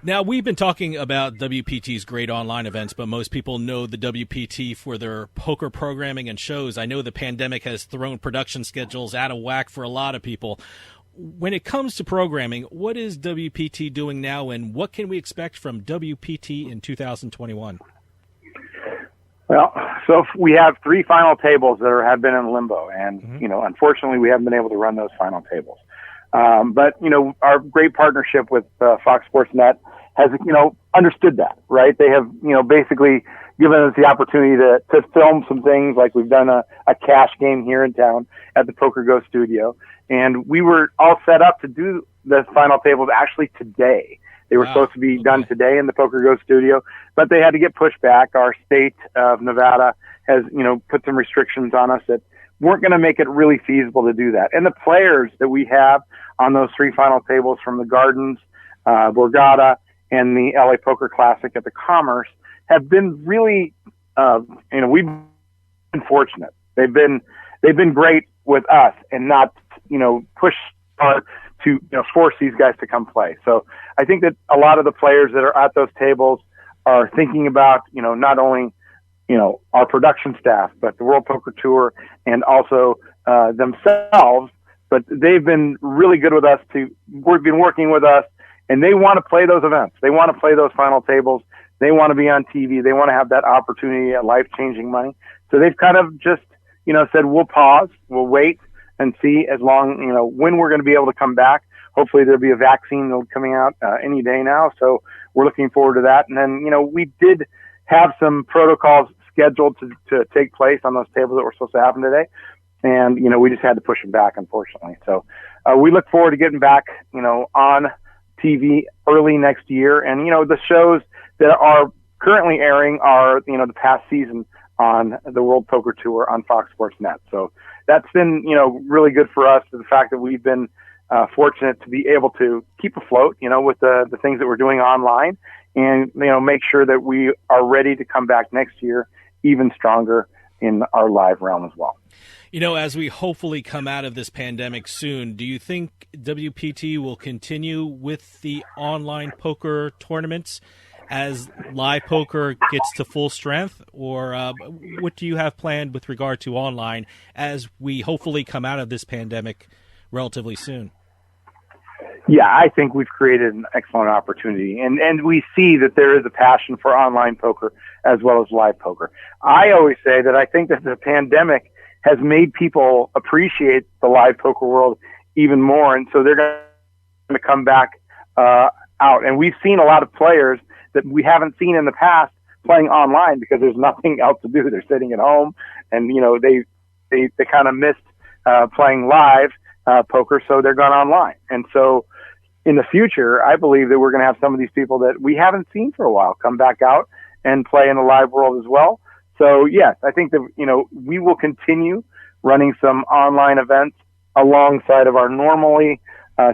Now, we've been talking about WPT's great online events, but most people know the WPT for their poker programming and shows. I know the pandemic has thrown production schedules out of whack for a lot of people. When it comes to programming, what is WPT doing now, and what can we expect from WPT in 2021? Well, so we have 3 final tables that have been in limbo, and, unfortunately, we haven't been able to run those final tables. But our great partnership with Fox Sports Net has, understood that, right? They have, basically given us the opportunity to film some things, like we've done a cash game here in town at the Poker Go studio. And we were all set up to do the final tables actually today. They were supposed to be done today in the Poker Go studio, but they had to get pushed back. Our state of Nevada has, put some restrictions on us that weren't going to make it really feasible to do that. And the players that we have on those 3 final tables from the Gardens, Borgata, and the LA Poker Classic at the Commerce have been really, we've been fortunate. They've been great with us and not, push hard to, force these guys to come play. So I think that a lot of the players that are at those tables are thinking about, not only, our production staff, but the World Poker Tour and also themselves. But they've been really good with us we've been working with us, and they want to play those events. They want to play those final tables. They want to be on TV. They want to have that opportunity at life-changing money. So they've kind of just, said, we'll pause, we'll wait and see as long, when we're going to be able to come back. Hopefully there'll be a vaccine coming out any day now. So we're looking forward to that. And then, we did have some protocols scheduled to take place on those tables that were supposed to happen today. And, we just had to push them back, unfortunately. So we look forward to getting back, on TV early next year. And, the shows that are currently airing are, the past season on the World Poker Tour on Fox Sports Net. So that's been, really good for us, the fact that we've been fortunate to be able to keep afloat, with the things that we're doing online and, make sure that we are ready to come back next year even stronger in our live realm as well. As we hopefully come out of this pandemic soon, do you think WPT will continue with the online poker tournaments as live poker gets to full strength? Or what do you have planned with regard to online as we hopefully come out of this pandemic relatively soon? Yeah, I think we've created an excellent opportunity, and we see that there is a passion for online poker as well as live poker. I always say that I think that the pandemic has made people appreciate the live poker world even more, and so they're going to come back out. And we've seen a lot of players that we haven't seen in the past playing online because there's nothing else to do. They're sitting at home, and they kind of missed playing live poker, so they're gone online. And so in the future, I believe that we're going to have some of these people that we haven't seen for a while come back out and play in the live world as well. So yes, I think that, we will continue running some online events alongside of our normally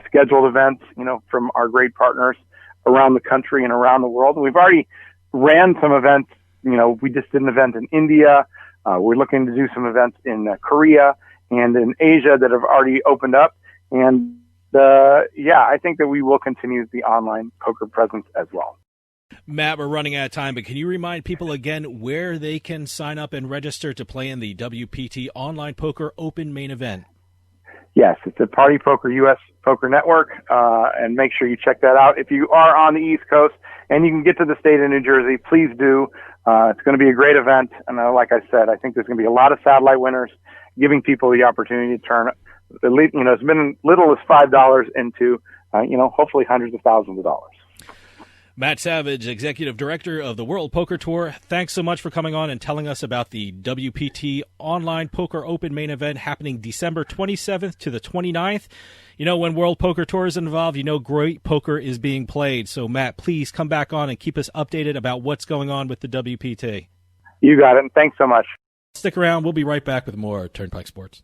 scheduled events, from our great partners around the country and around the world. And we've already ran some events. We just did an event in India. We're looking to do some events in Korea and in Asia that have already opened up. And I think that we will continue the online poker presence as well. Matt, we're running out of time, but can you remind people again where they can sign up and register to play in the WPT Online Poker Open main event? Yes, it's at PartyPoker US Poker Network, and make sure you check that out. If you are on the East Coast and you can get to the state of New Jersey, please do. It's going to be a great event, and like I said, I think there's going to be a lot of satellite winners, giving people the opportunity to turn, it's been little as $5 into, hopefully hundreds of thousands of dollars. Matt Savage, Executive Director of the World Poker Tour, thanks so much for coming on and telling us about the WPT Online Poker Open main event happening December 27th to the 29th. When World Poker Tour is involved, great poker is being played. So, Matt, please come back on and keep us updated about what's going on with the WPT. You got it, and thanks so much. Stick around. We'll be right back with more Turnpike Sports.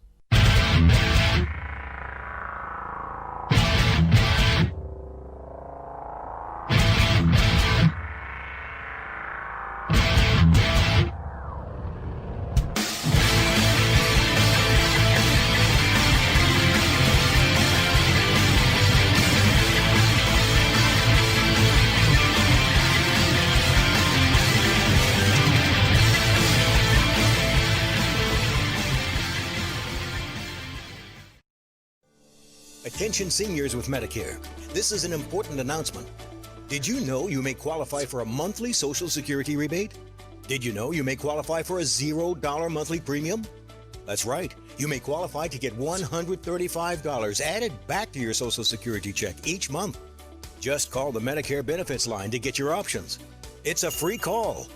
Attention seniors with Medicare. This is an important announcement. Did you know you may qualify for a monthly Social Security rebate? Did you know you may qualify for a $0 monthly premium? That's right. You may qualify to get $135 added back to your Social Security check each month. Just call the Medicare benefits line to get your options. It's a free call.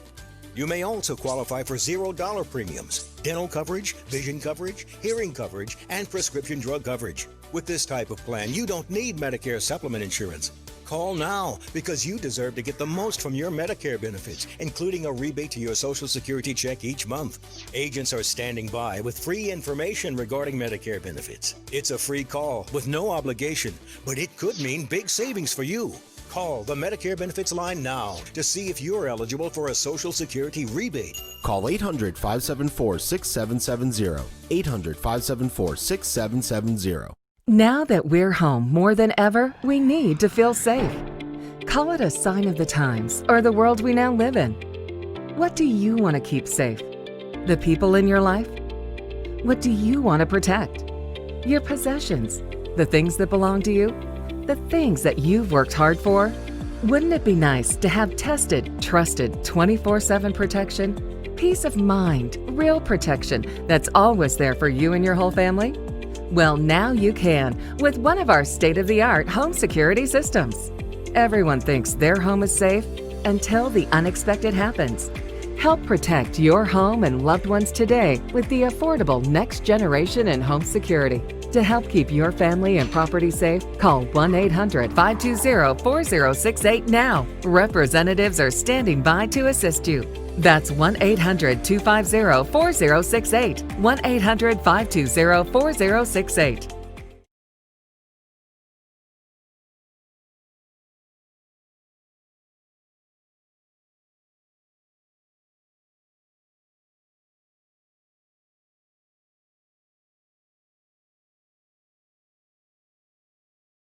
You may also qualify for $0 premiums, dental coverage, vision coverage, hearing coverage, and prescription drug coverage. With this type of plan, you don't need Medicare supplement insurance. Call now because you deserve to get the most from your Medicare benefits, including a rebate to your Social Security check each month. Agents are standing by with free information regarding Medicare benefits. It's a free call with no obligation, but it could mean big savings for you. Call the Medicare benefits line now to see if you're eligible for a Social Security rebate. Call 800-574-6770. 800-574-6770. Now that we're home more than ever, we need to feel safe. Call it a sign of the times or the world we now live in. What do you want to keep safe? The people in your life? What do you want to protect? Your possessions, the things that belong to you, the things that you've worked hard for. Wouldn't it be nice to have tested, trusted 24/7 protection? Peace of mind, real protection that's always there for you and your whole family? Well, now you can with one of our state-of-the-art home security systems. Everyone thinks their home is safe until the unexpected happens. Help protect your home and loved ones today with the affordable next generation in home security. To help keep your family and property safe, call 1-800-520-4068 now. Representatives are standing by to assist you. That's 1-800-250-4068. 1-800-520-4068.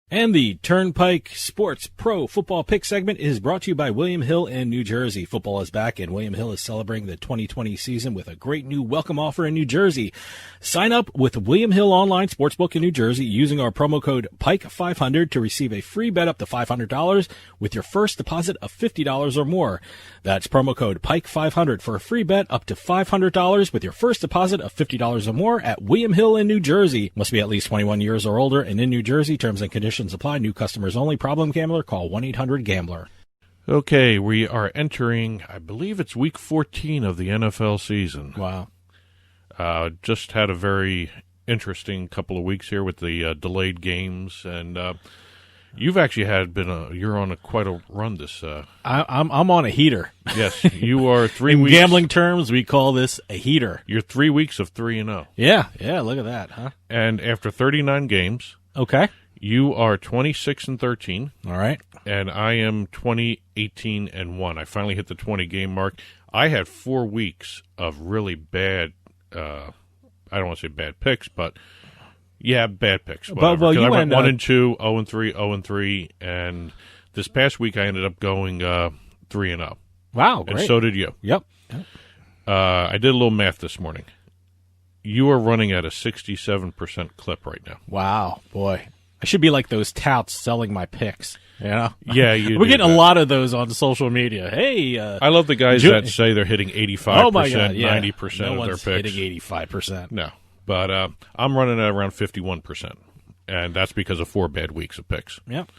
And the Turnpike Sports Pro Football Pick segment is brought to you by William Hill in New Jersey. Football is back, and William Hill is celebrating the 2020 season with a great new welcome offer in New Jersey. Sign up with William Hill Online Sportsbook in New Jersey using our promo code PIKE500 to receive a free bet up to $500 with your first deposit of $50 or more. That's promo code PIKE500 for a free bet up to $500 with your first deposit of $50 or more at William Hill in New Jersey. Must be at least 21 years or older and in New Jersey. Terms and conditions apply. New customers only. Problem gambler? Call 1-800-GAMBLER. Okay, we are entering, I believe it's week 14 of the NFL season. Wow. Just had a very interesting couple of weeks here with the delayed games. And You've actually you're on quite a run this. I'm on a heater. Yes, you are 3 In weeks. gambling terms, we call this a heater. You're 3 weeks of 3-0. Yeah, look at that, huh? And after 39 games, okay, you are 26-13. All right, and I am 20-18-1. I finally hit the 20 game mark. I had 4 weeks of really bad. I don't want to say bad picks, but. Yeah, bad picks. Well, I went 1-2, 0-3, 0-3, and this past week I ended up going 3-0. Wow, great. And so did you. Yep. I did a little math this morning. You are running at a 67% clip right now. Wow, boy. I should be like those touts selling my picks. You know? Yeah, we're getting a lot of those on social media. Hey, I love the guys that say they're hitting 85%, oh my God, yeah. 90% no of their picks. Hitting 85%. No. But I'm running at around 51%, and that's because of 4 bad weeks of picks. Yep.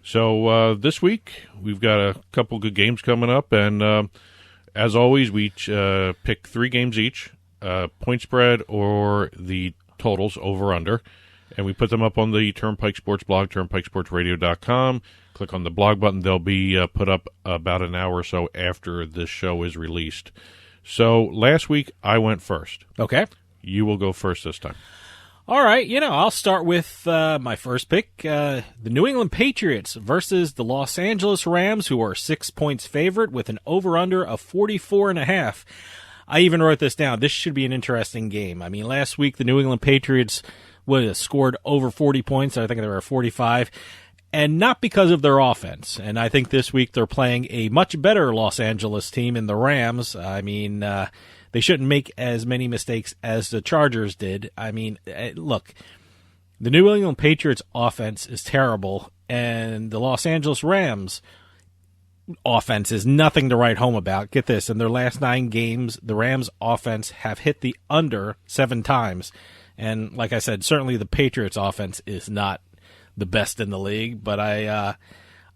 So this week, we've got a couple good games coming up, and as always, we pick 3 games each, point spread or the totals over-under, and we put them up on the Turnpike Sports blog, turnpikesportsradio.com. Click on the blog button. They'll be put up about an hour or so after this show is released. So last week, I went first. Okay. You will go first this time. All right. I'll start with my first pick. The New England Patriots versus the Los Angeles Rams, who are 6 points favorite with an over-under of 44.5. I even wrote this down. This should be an interesting game. I mean, last week the New England Patriots scored over 40 points. I think they were 45. And not because of their offense. And I think this week they're playing a much better Los Angeles team in the Rams. I mean, they shouldn't make as many mistakes as the Chargers did. I mean, look, the New England Patriots offense is terrible, and the Los Angeles Rams offense is nothing to write home about. Get this, in their last 9 games, the Rams offense have hit the under 7 times. And like I said, certainly the Patriots offense is not the best in the league, but I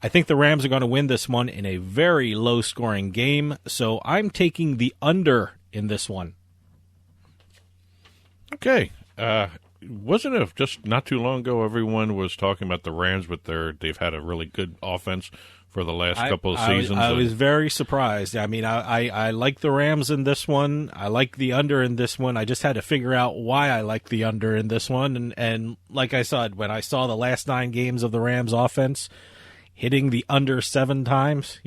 think the Rams are going to win this one in a very low-scoring game, so I'm taking the under in this one. Okay. Wasn't it just not too long ago everyone was talking about the Rams, but they've had a really good offense for the last couple of seasons? I was very surprised. I mean, I like the Rams in this one. I like the under in this one. I just had to figure out why I like the under in this one. And like I said, when I saw the last 9 games of the Rams offense hitting the under 7 times,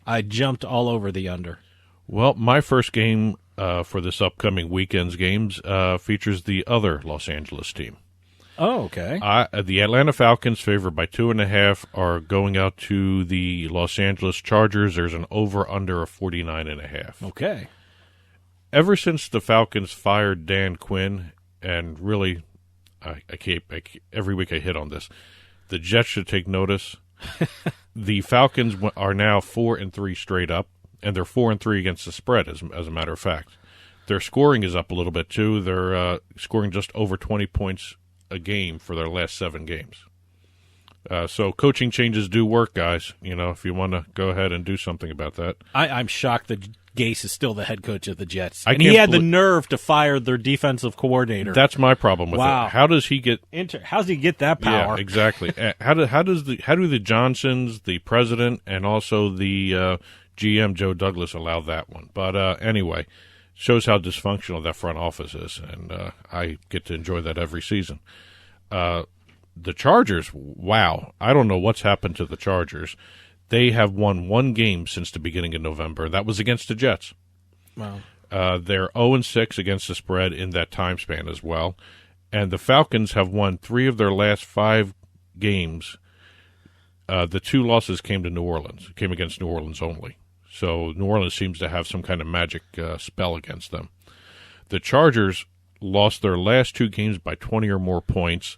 I jumped all over the under. Well, my first game for this upcoming weekend's games features the other Los Angeles team. Oh, okay. The Atlanta Falcons, favored by 2.5, are going out to the Los Angeles Chargers. There's an over-under of 49.5. Okay. Ever since the Falcons fired Dan Quinn, and really, every week I hit on this, the Jets should take notice. The Falcons are now 4-3 straight up, and they're 4-3 against the spread, as a matter of fact. Their scoring is up a little bit, too. They're scoring just over 20 points a game for their last 7 games. So coaching changes do work, guys. If you want to go ahead and do something about that. I'm shocked that Gase is still the head coach of the Jets. And he had the nerve to fire their defensive coordinator. That's my problem with it. How does he get... How does he get that power? Yeah, exactly. How do the Johnsons, the president, and also the GM, Joe Douglas, allow that one? But anyway, shows how dysfunctional that front office is, and I get to enjoy that every season. The Chargers, wow. I don't know what's happened to the Chargers. They have won 1 game since the beginning of November. That was against the Jets. Wow. They're 0-6 against the spread in that time span as well. And the Falcons have won 3 of their last 5 games. The 2 losses came against New Orleans only. So New Orleans seems to have some kind of magic spell against them. The Chargers lost their last 2 games by 20 or more points,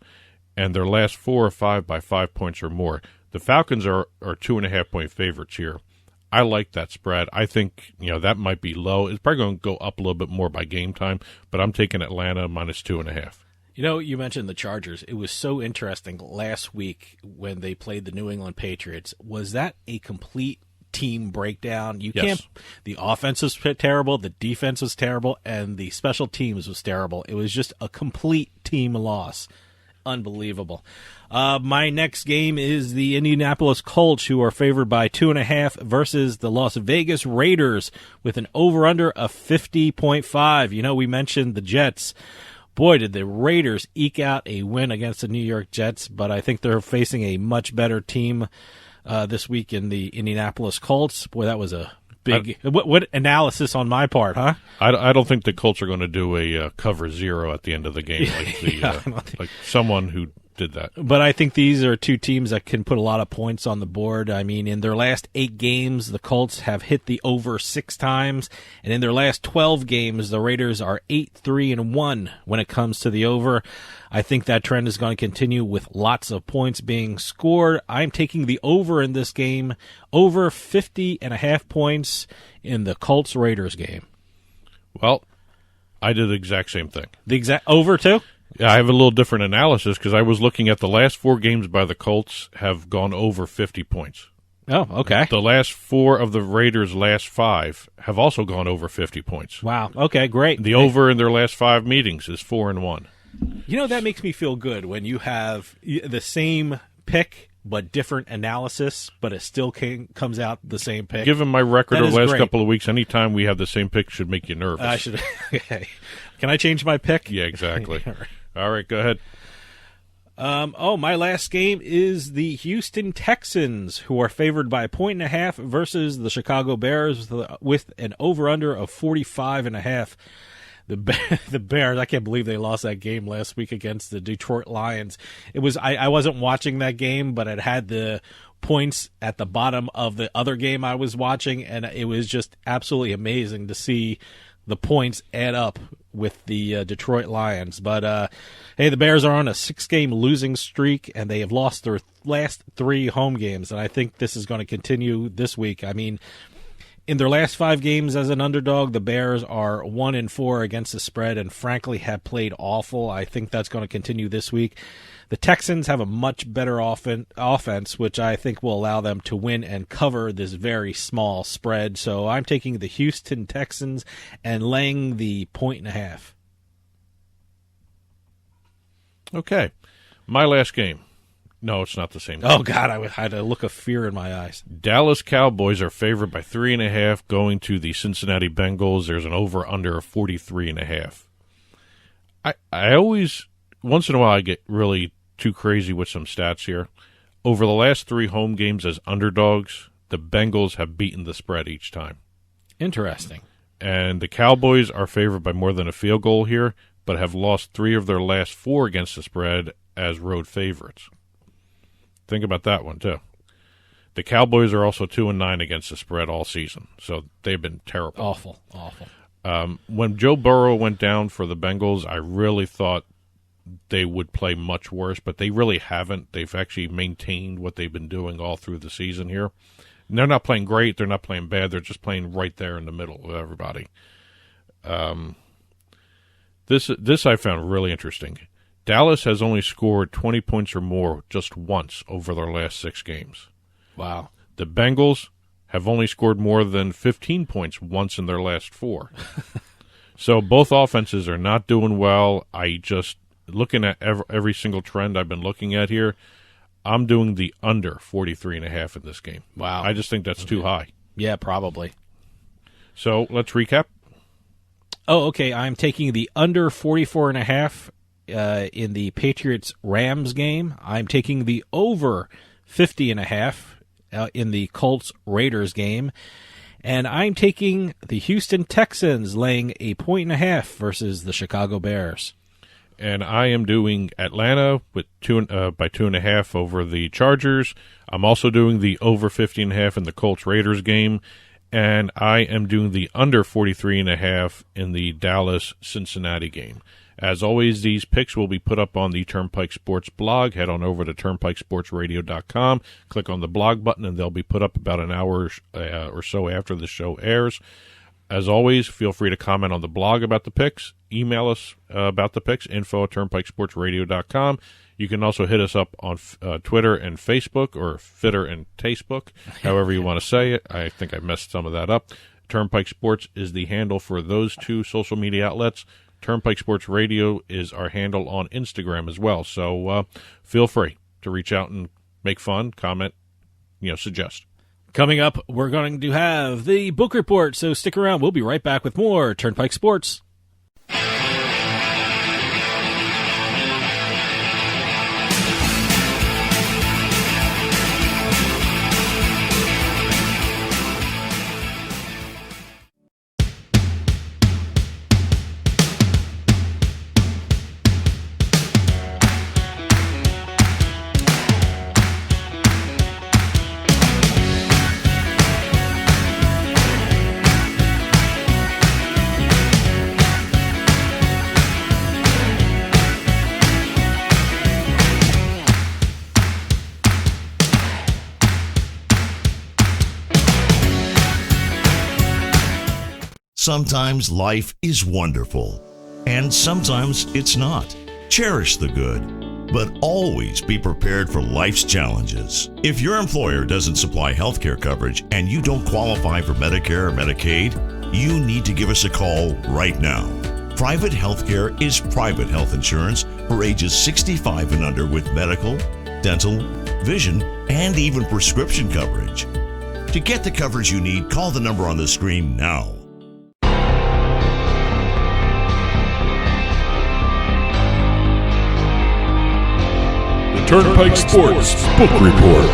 and their last 4 or 5 by 5 points or more. The Falcons are 2.5-point favorites here. I like that spread. I think that might be low. It's probably going to go up a little bit more by game time, but I'm taking Atlanta minus 2.5. You mentioned the Chargers. It was so interesting last week when they played the New England Patriots. Was that a complete team breakdown? Yes. The offense was terrible, the defense was terrible, and the special teams was terrible. It was just a complete team loss. Unbelievable. My next game is the Indianapolis Colts, who are favored by 2.5 versus the Las Vegas Raiders with an over-under of 50.5. You know, we mentioned the Jets. Boy, did the Raiders eke out a win against the New York Jets, but I think they're facing a much better team this week in the Indianapolis Colts. Boy, that was a big what analysis on my part, huh? I don't think the Colts are going to do a cover zero at the end of the game like someone who did that. But I think these are two teams that can put a lot of points on the board. I mean, in their last 8 games, the Colts have hit the over 6 times, and in their last 12 games, the Raiders are 8-3-1 when it comes to the over. I think that trend is going to continue with lots of points being scored. I'm taking the over in this game, over 50.5 points in the Colts-Raiders game. Well, I did the exact same thing. The exact over, too? Yeah, I have a little different analysis because I was looking at the last 4 games by the Colts have gone over 50 points. Oh, okay. The last 4 of the Raiders' last 5 have also gone over 50 points. Wow. Okay, great. The over in their last 5 meetings is 4-1. You know, that makes me feel good when you have the same pick but different analysis, but it still comes out the same pick. Given my record over the last couple of weeks, anytime we have the same pick should make you nervous. I should. Okay. Can I change my pick? Yeah, exactly. All right, go ahead. My last game is the Houston Texans, who are favored by 1.5 versus the Chicago Bears with an over-under of 45.5. The Bears, I can't believe they lost that game last week against the Detroit Lions. It was I wasn't watching that game, but it had the points at the bottom of the other game I was watching, and it was just absolutely amazing to see the points add up with the Detroit Lions. But, hey, the Bears are on a 6-game losing streak, and they have lost their last 3 home games, and I think this is going to continue this week. I mean, in their last 5 games as an underdog, the Bears are 1-4 against the spread and frankly have played awful. I think that's going to continue this week. The Texans have a much better offense, which I think will allow them to win and cover this very small spread. So I'm taking the Houston Texans and laying the 1.5. Okay. My last game. No, it's not the same game. Oh, God, I had a look of fear in my eyes. Dallas Cowboys are favored by 3.5 going to the Cincinnati Bengals. There's an over-under of 43.5. I always, once in a while, I get really too crazy with some stats here. Over the last 3 home games as underdogs, the Bengals have beaten the spread each time. Interesting. And the Cowboys are favored by more than a field goal here, but have lost 3 of their last 4 against the spread as road favorites. Think about that one, too. The Cowboys are also 2-9 against the spread all season, so they've been terrible. Awful. When Joe Burrow went down for the Bengals, I really thought they would play much worse, but they really haven't. They've actually maintained what they've been doing all through the season here. And they're not playing great. They're not playing bad. They're just playing right there in the middle of everybody. This I found really interesting. Dallas has only scored 20 points or more just once over their last 6 games. Wow. The Bengals have only scored more than 15 points once in their last 4. So both offenses are not doing well. I just, looking at every single trend I've been looking at here, I'm doing the under 43.5 in this game. Wow. I just think that's too high. Yeah, probably. So let's recap. Oh, okay. I'm taking the under 44.5 in the Patriots-Rams game. I'm taking the over 50.5 in the Colts-Raiders game. And I'm taking the Houston Texans laying a 1.5 versus the Chicago Bears. And I am doing Atlanta with by 2.5 over the Chargers. I'm also doing the over 50.5 in the Colts-Raiders game. And I am doing the under 43.5 in the Dallas-Cincinnati game. As always, these picks will be put up on the Turnpike Sports blog. Head on over to turnpikesportsradio.com. Click on the blog button, and they'll be put up about an hour or so after the show airs. As always, feel free to comment on the blog about the picks. Email us about the picks, info@turnpikesportsradio.com. You can also hit us up on Twitter and Facebook, or Fitter and Tastebook, however you want to say it. I think I messed some of that up. Turnpike Sports is the handle for those 2 social media outlets. Turnpike Sports Radio is our handle on Instagram as well. So feel free to reach out and make fun, comment, suggest. Coming up, we're going to have the book report, so stick around. We'll be right back with more Turnpike Sports. Sometimes life is wonderful, and sometimes it's not. Cherish the good, but always be prepared for life's challenges. If your employer doesn't supply health care coverage and you don't qualify for Medicare or Medicaid, you need to give us a call right now. Private health care is private health insurance for ages 65 and under with medical, dental, vision, and even prescription coverage. To get the coverage you need, call the number on the screen now. Turnpike Sports Book Report.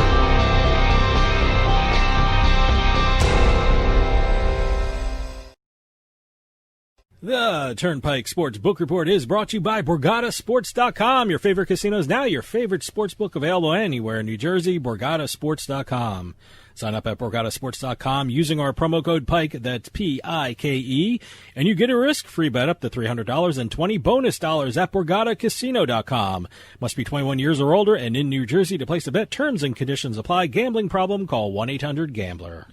The Turnpike Sports Book Report is brought to you by BorgataSports.com. Your favorite casinos now, your favorite sports book available anywhere in New Jersey, BorgataSports.com. Sign up at BorgataSports.com using our promo code PIKE, that's P-I-K-E, and you get a risk-free bet up to $300 and 20 bonus dollars at BorgataCasino.com. Must be 21 years or older and in New Jersey to place a bet. Terms and conditions apply. Gambling problem? Call 1-800-GAMBLER.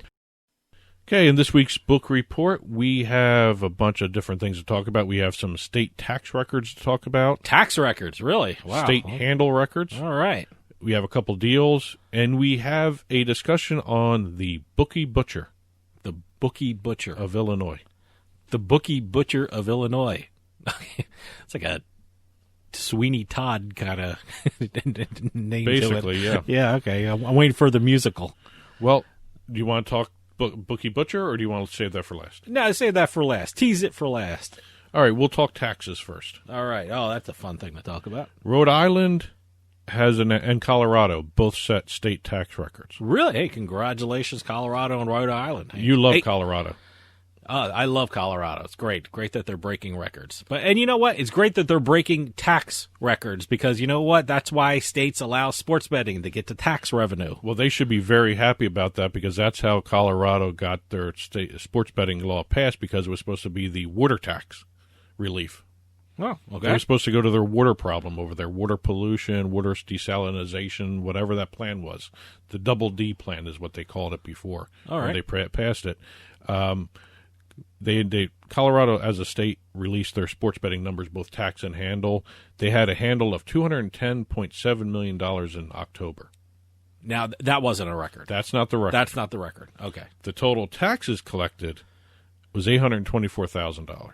Okay, in this week's book report, we have a bunch of different things to talk about. We have some state tax records to talk about. Tax records, really? Wow. State handle records. All right. We have a couple deals, and we have a discussion on the Bookie Butcher. The Bookie Butcher. Of Illinois. The Bookie Butcher of Illinois. It's like a Sweeney Todd kind of name. Basically, to it. yeah. Yeah, okay. I'm waiting for the musical. Well, do you want to talk Bookie Butcher, or do you want to save that for last? No, save that for last. Tease it for last. All right, we'll talk taxes first. All right. Oh, that's a fun thing to talk about. Rhode Island and Colorado both set state tax records. Really? Hey, congratulations, Colorado and Rhode Island. Hey, you love Colorado. I love Colorado. It's great. Great that they're breaking records. And you know what? It's great that they're breaking tax records because you know what? That's why states allow sports betting to get to tax revenue. Well, they should be very happy about that because that's how Colorado got their state sports betting law passed because it was supposed to be the water tax relief. Oh, okay. They were supposed to go to their water problem over there, water pollution, water desalinization, whatever that plan was. The Double D plan is what they called it before. All right. When they passed it. Colorado as a state released their sports betting numbers, both tax and handle. They had a handle of $210.7 million in October. Now, that wasn't a record. That's not the record. That's not the record. Okay. The total taxes collected was $824,000.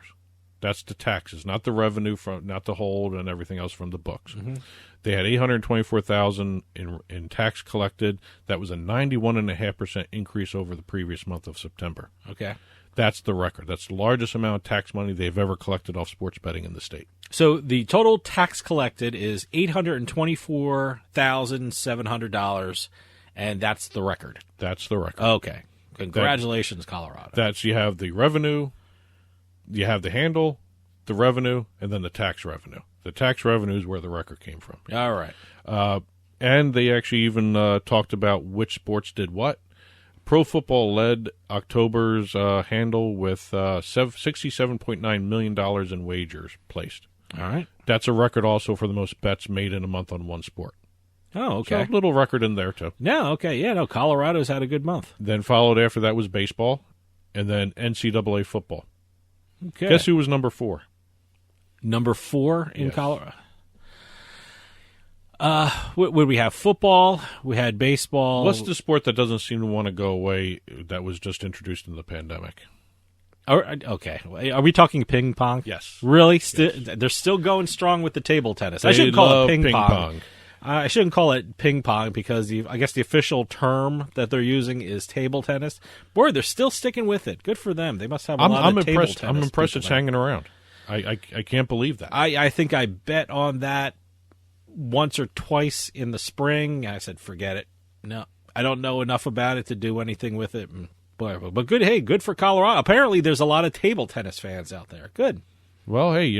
That's the taxes, not the revenue from, not the hold and everything else from the books. Mm-hmm. They had $824,000 in tax collected. That was a 91.5% increase over the previous month of September. Okay. That's the record. That's the largest amount of tax money they've ever collected off sports betting in the state. So the total tax collected is $824,700, and that's the record. That's the record. Okay. Congratulations, Colorado. That's you have the revenue, you have the handle, the revenue, and then the tax revenue. The tax revenue is where the record came from. All right. And they actually even talked about which sports did what. Pro football led October's handle with $67.9 million in wagers placed. All right. That's a record also for the most bets made in a month on one sport. Oh, okay. So a little record in there, too. No, okay. Yeah, no, Colorado's had a good month. Then followed after that was baseball, and then NCAA football. Okay. Guess who was number 4? Number 4 in Yes. Colorado? What we have? Football. We had baseball. What's the sport that doesn't seem to want to go away that was just introduced in the pandemic? Okay. Are we talking ping pong? Yes. Really? Yes. They're still going strong with the table tennis. They I shouldn't call love it ping pong. pong. I shouldn't call it ping pong because I guess the official term that they're using is table tennis. Boy, they're still sticking with it. Good for them. They must have a lot of table tennis. I'm impressed it's there. hanging around. I can't believe that. I think I bet on that once or twice in the spring. I said, forget it. No, I don't know enough about it to do anything with it. But good. Hey, good for Colorado. Apparently, there's a lot of table tennis fans out there. Good. Well, hey,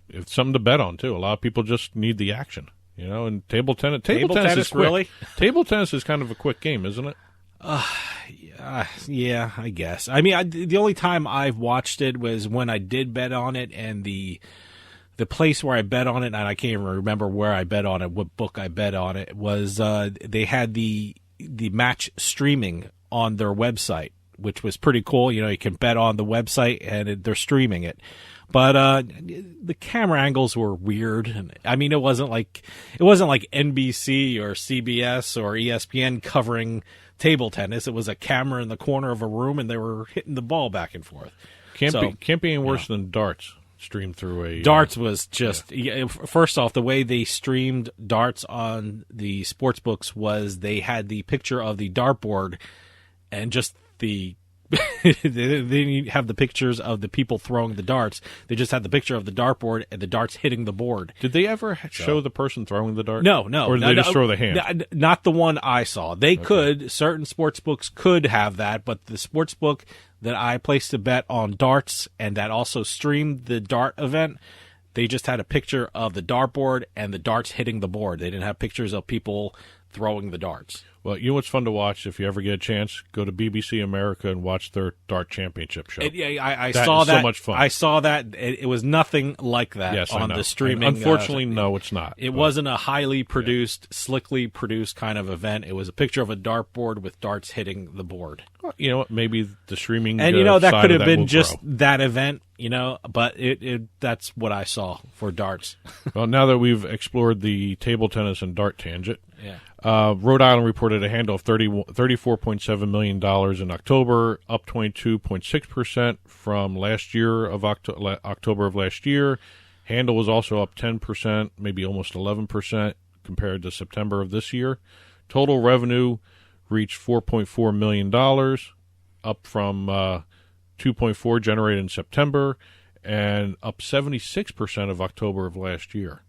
it's something to bet on too. A lot of people just need the action. And table tennis is quick. Really? Table tennis is kind of a quick game, isn't it? Yeah, I guess. I mean, the only time I've watched it was when I did bet on it, and the place where I bet on it, and I can't even remember where I bet on it, what book I bet on it, was they had the match streaming on their website, which was pretty cool. You can bet on the website, and they're streaming it. But the camera angles were weird. I mean, it wasn't like NBC or CBS or ESPN covering table tennis. It was a camera in the corner of a room, and they were hitting the ball back and forth. Can't be any worse than darts streamed through a. Darts was just first off, the way they streamed darts on the sports books was they had the picture of the dartboard, and just the. They didn't have the pictures of the people throwing the darts. They just had the picture of the dartboard and the darts hitting the board. Did they ever show the person throwing the dart? No. Or did they just throw the hand? Not the one I saw. They could. Certain sports books could have that, but the sports book that I placed a bet on darts and that also streamed the dart event, they just had a picture of the dartboard and the darts hitting the board. They didn't have pictures of people throwing the darts. Well, you know what's fun to watch if you ever get a chance? Go to BBC America and watch their dart championship show. I saw that. So much fun. I saw that. It was nothing like that on the streaming. And unfortunately, no, it's not. It wasn't a highly produced, slickly produced kind of event. It was a picture of a dartboard with darts hitting the board. Well, you know what? Maybe the streaming and that could have been just grow. That event. But that's what I saw for darts. Well, now that we've explored the table tennis and dart tangent, yeah. Rhode Island reported a handle of $34.7 million in October, up 22.6% from last year of October of last year. Handle was also up 10%, maybe almost 11% compared to September of this year. Total revenue reached $4.4 million, up from 2.4 generated in September, and up 76% of October of last year.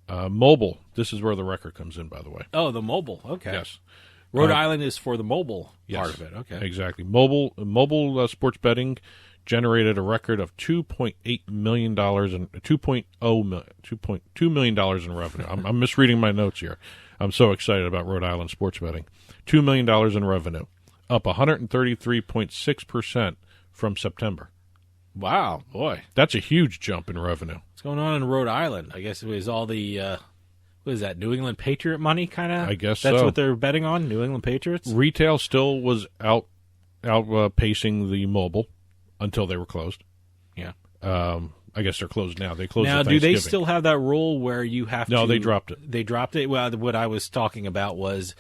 Mobile, this is where the record comes in, by the way. Oh, the mobile. Okay. Yes. Rhode Island is for the mobile yes, part of it. Okay. Exactly. Mobile sports betting generated a record of $2.8 million and $2.2 million in revenue. I'm misreading my notes here. I'm so excited about Rhode Island sports betting. $2 million in revenue, up 133.6% from September. Wow, boy. That's a huge jump in revenue. What's going on in Rhode Island? I guess it was all the, what is that, New England Patriot money kind of? I guess That's so. what they're betting on, New England Patriots? Retail still was outpacing the mobile until they were closed. Yeah. I guess they're closed now. They closed now, at do they Thanksgiving. still have that rule where you have to... No, they dropped it. They dropped it? Well, what I was talking about was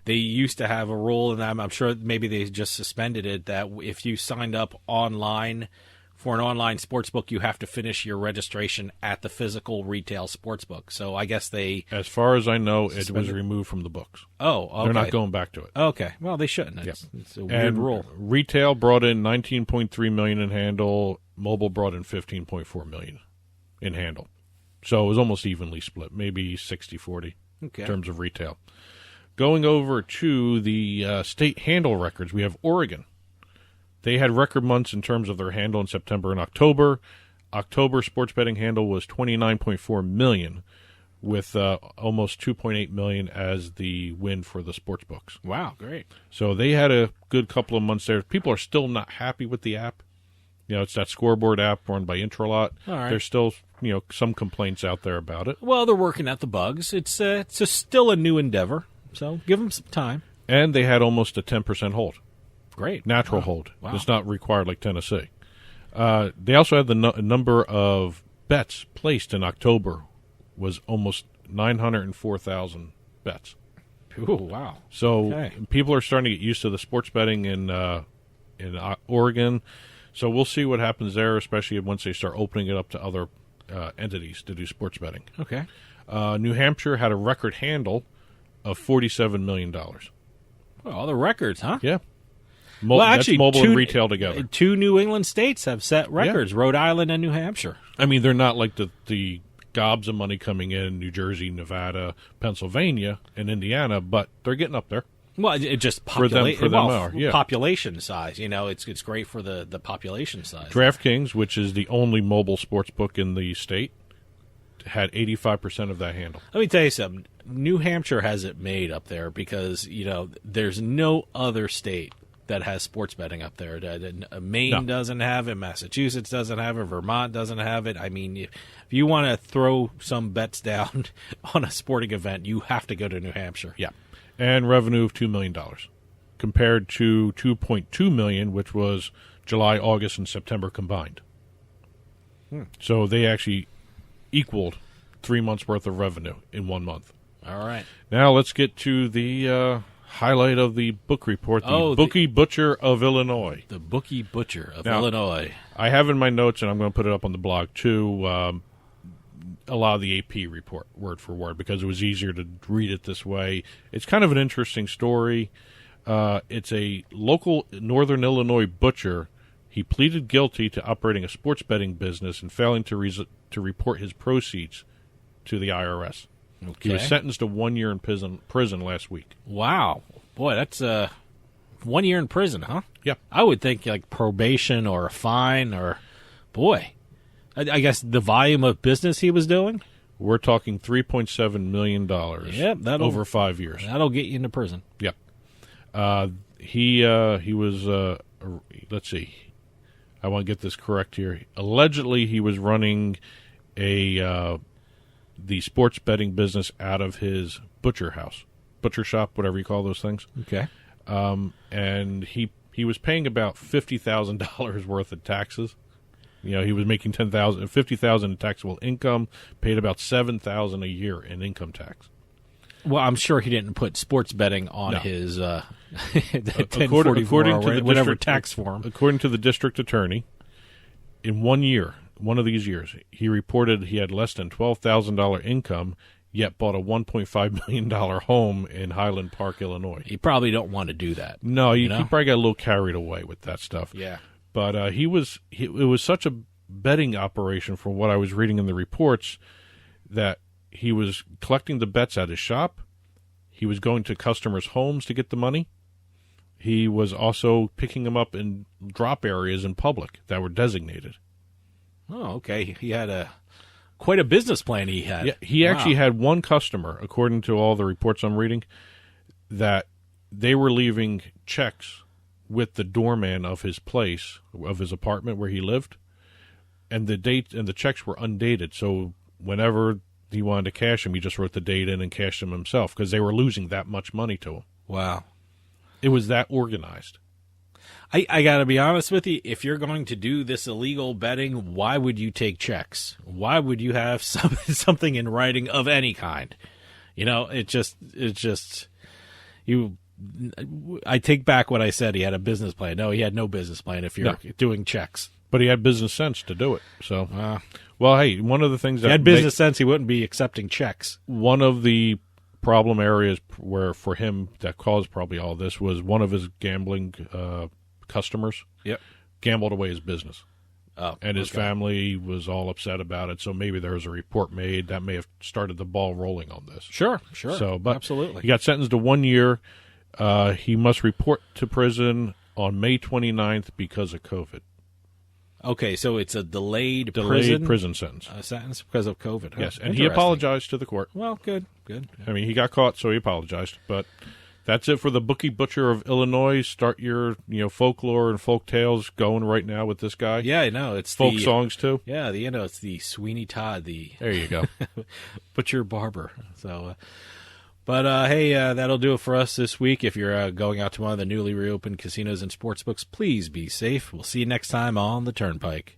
they used to have a rule, and I'm sure maybe they just suspended it, that if you signed up online for an online sports book, you have to finish your registration at the physical retail sports book. So I guess they... As far as I know, it was removed from the books. Oh, okay. They're not going back to it. Okay. Well, they shouldn't. It's a weird rule. Retail brought in $19.3 million in handle. Mobile brought in $15.4 million in handle. So it was almost evenly split, maybe 60-40 in terms of retail. Going over to the state handle records, we have Oregon. They had record months in terms of their handle in September and October. October sports betting handle was $29.4 million, with almost $2.8 million as the win for the sports books. Wow, great. So they had a good couple of months there. People are still not happy with the app. It's that scoreboard app run by Intralot. All right. There's still some complaints out there about it. Well, they're working at the bugs. It's still a new endeavor, so give them some time. And they had almost a 10% hold. Great. Natural hold. Wow. It's not required like Tennessee. They also had the number of bets placed in October was almost 904,000 bets. Ooh, wow. So people are starting to get used to the sports betting in Oregon. So we'll see what happens there, especially once they start opening it up to other entities to do sports betting. Okay. New Hampshire had a record handle of $47 million. Well, all the records, huh? Yeah. Well, actually, that's mobile and retail together. 2 New England states have set records, Rhode Island and New Hampshire. I mean, they're not like the gobs of money coming in New Jersey, Nevada, Pennsylvania, and Indiana, but they're getting up there. Well, it just population size. You know, it's great for the population size. DraftKings, which is the only mobile sports book in the state, had 85% of that handle. Let me tell you something. New Hampshire has it made up there because, you know, there's no other state that has sports betting up there. Maine doesn't have it. Massachusetts doesn't have it. Vermont doesn't have it. I mean, if you want to throw some bets down on a sporting event, you have to go to New Hampshire. Yeah. And revenue of $2 million compared to $2.2 million, which was July, August, and September combined. So they actually equaled 3 months' worth of revenue in 1 month. All right. Now let's get to the highlight of the book report, the Bookie Butcher of Illinois. The Bookie Butcher of Illinois. I have in my notes, and I'm going to put it up on the blog, too, a lot of the AP report, word for word, because it was easier to read it this way. It's kind of an interesting story. It's a local Northern Illinois butcher. He pleaded guilty to operating a sports betting business and failing to report his proceeds to the IRS. Okay. He was sentenced to 1 year in prison last week. Wow. Boy, that's 1 year in prison, huh? Yeah. I would think like probation or a fine or, boy, I guess the volume of business he was doing? We're talking $3.7 million over 5 years. That'll get you into prison. Yep. He was, let's see, I want to get this correct here. Allegedly, he was running the sports betting business out of his butcher shop, whatever you call those things. Okay. And he was paying about $50,000 worth of taxes. You know, he was making $50,000 in taxable income, paid about $7,000 a year in income tax. Well, I'm sure he didn't put sports betting on his according to the whatever tax form. According to the district attorney, in 1 year, one of these years, he reported he had less than $12,000 income, yet bought a $1.5 million home in Highland Park, Illinois. You probably don't want to do that. No, he probably got a little carried away with that stuff. Yeah. But it was such a betting operation from what I was reading in the reports that he was collecting the bets at his shop. He was going to customers' homes to get the money. He was also picking them up in drop areas in public that were designated. Oh, okay. He had quite a business plan he had. Yeah, he actually had one customer, according to all the reports I'm reading, that they were leaving checks with the doorman of his place, of his apartment where he lived, and the date and the checks were undated. So whenever he wanted to cash them, he just wrote the date in and cashed them himself because they were losing that much money to him. Wow. It was that organized. I got to be honest with you. If you're going to do this illegal betting, why would you take checks? Why would you have something in writing of any kind? You know, I take back what I said. He had a business plan. No, he had no business plan if you're doing checks. But he had business sense to do it. So, well, hey, one of the things that he had business sense, he wouldn't be accepting checks. One of the problem areas where for him that caused probably all this was one of his gambling customers gambled away his business. And his family was all upset about it, so maybe there was a report made that may have started the ball rolling on this. Sure. So, but absolutely. He got sentenced to 1 year. He must report to prison on May 29th because of COVID. Okay, so it's a delayed prison sentence. A sentence because of COVID. Yes, and he apologized to the court. Well, good. I mean, he got caught, so he apologized. But that's it for the Bookie Butcher of Illinois. Start your folklore and folk tales going right now with this guy. Yeah, I know. It's folk songs too. Yeah, it's the Sweeney Todd. There you go. Butcher Barber. So. But, hey, that'll do it for us this week. If you're going out to one of the newly reopened casinos and sportsbooks, please be safe. We'll see you next time on the Turnpike.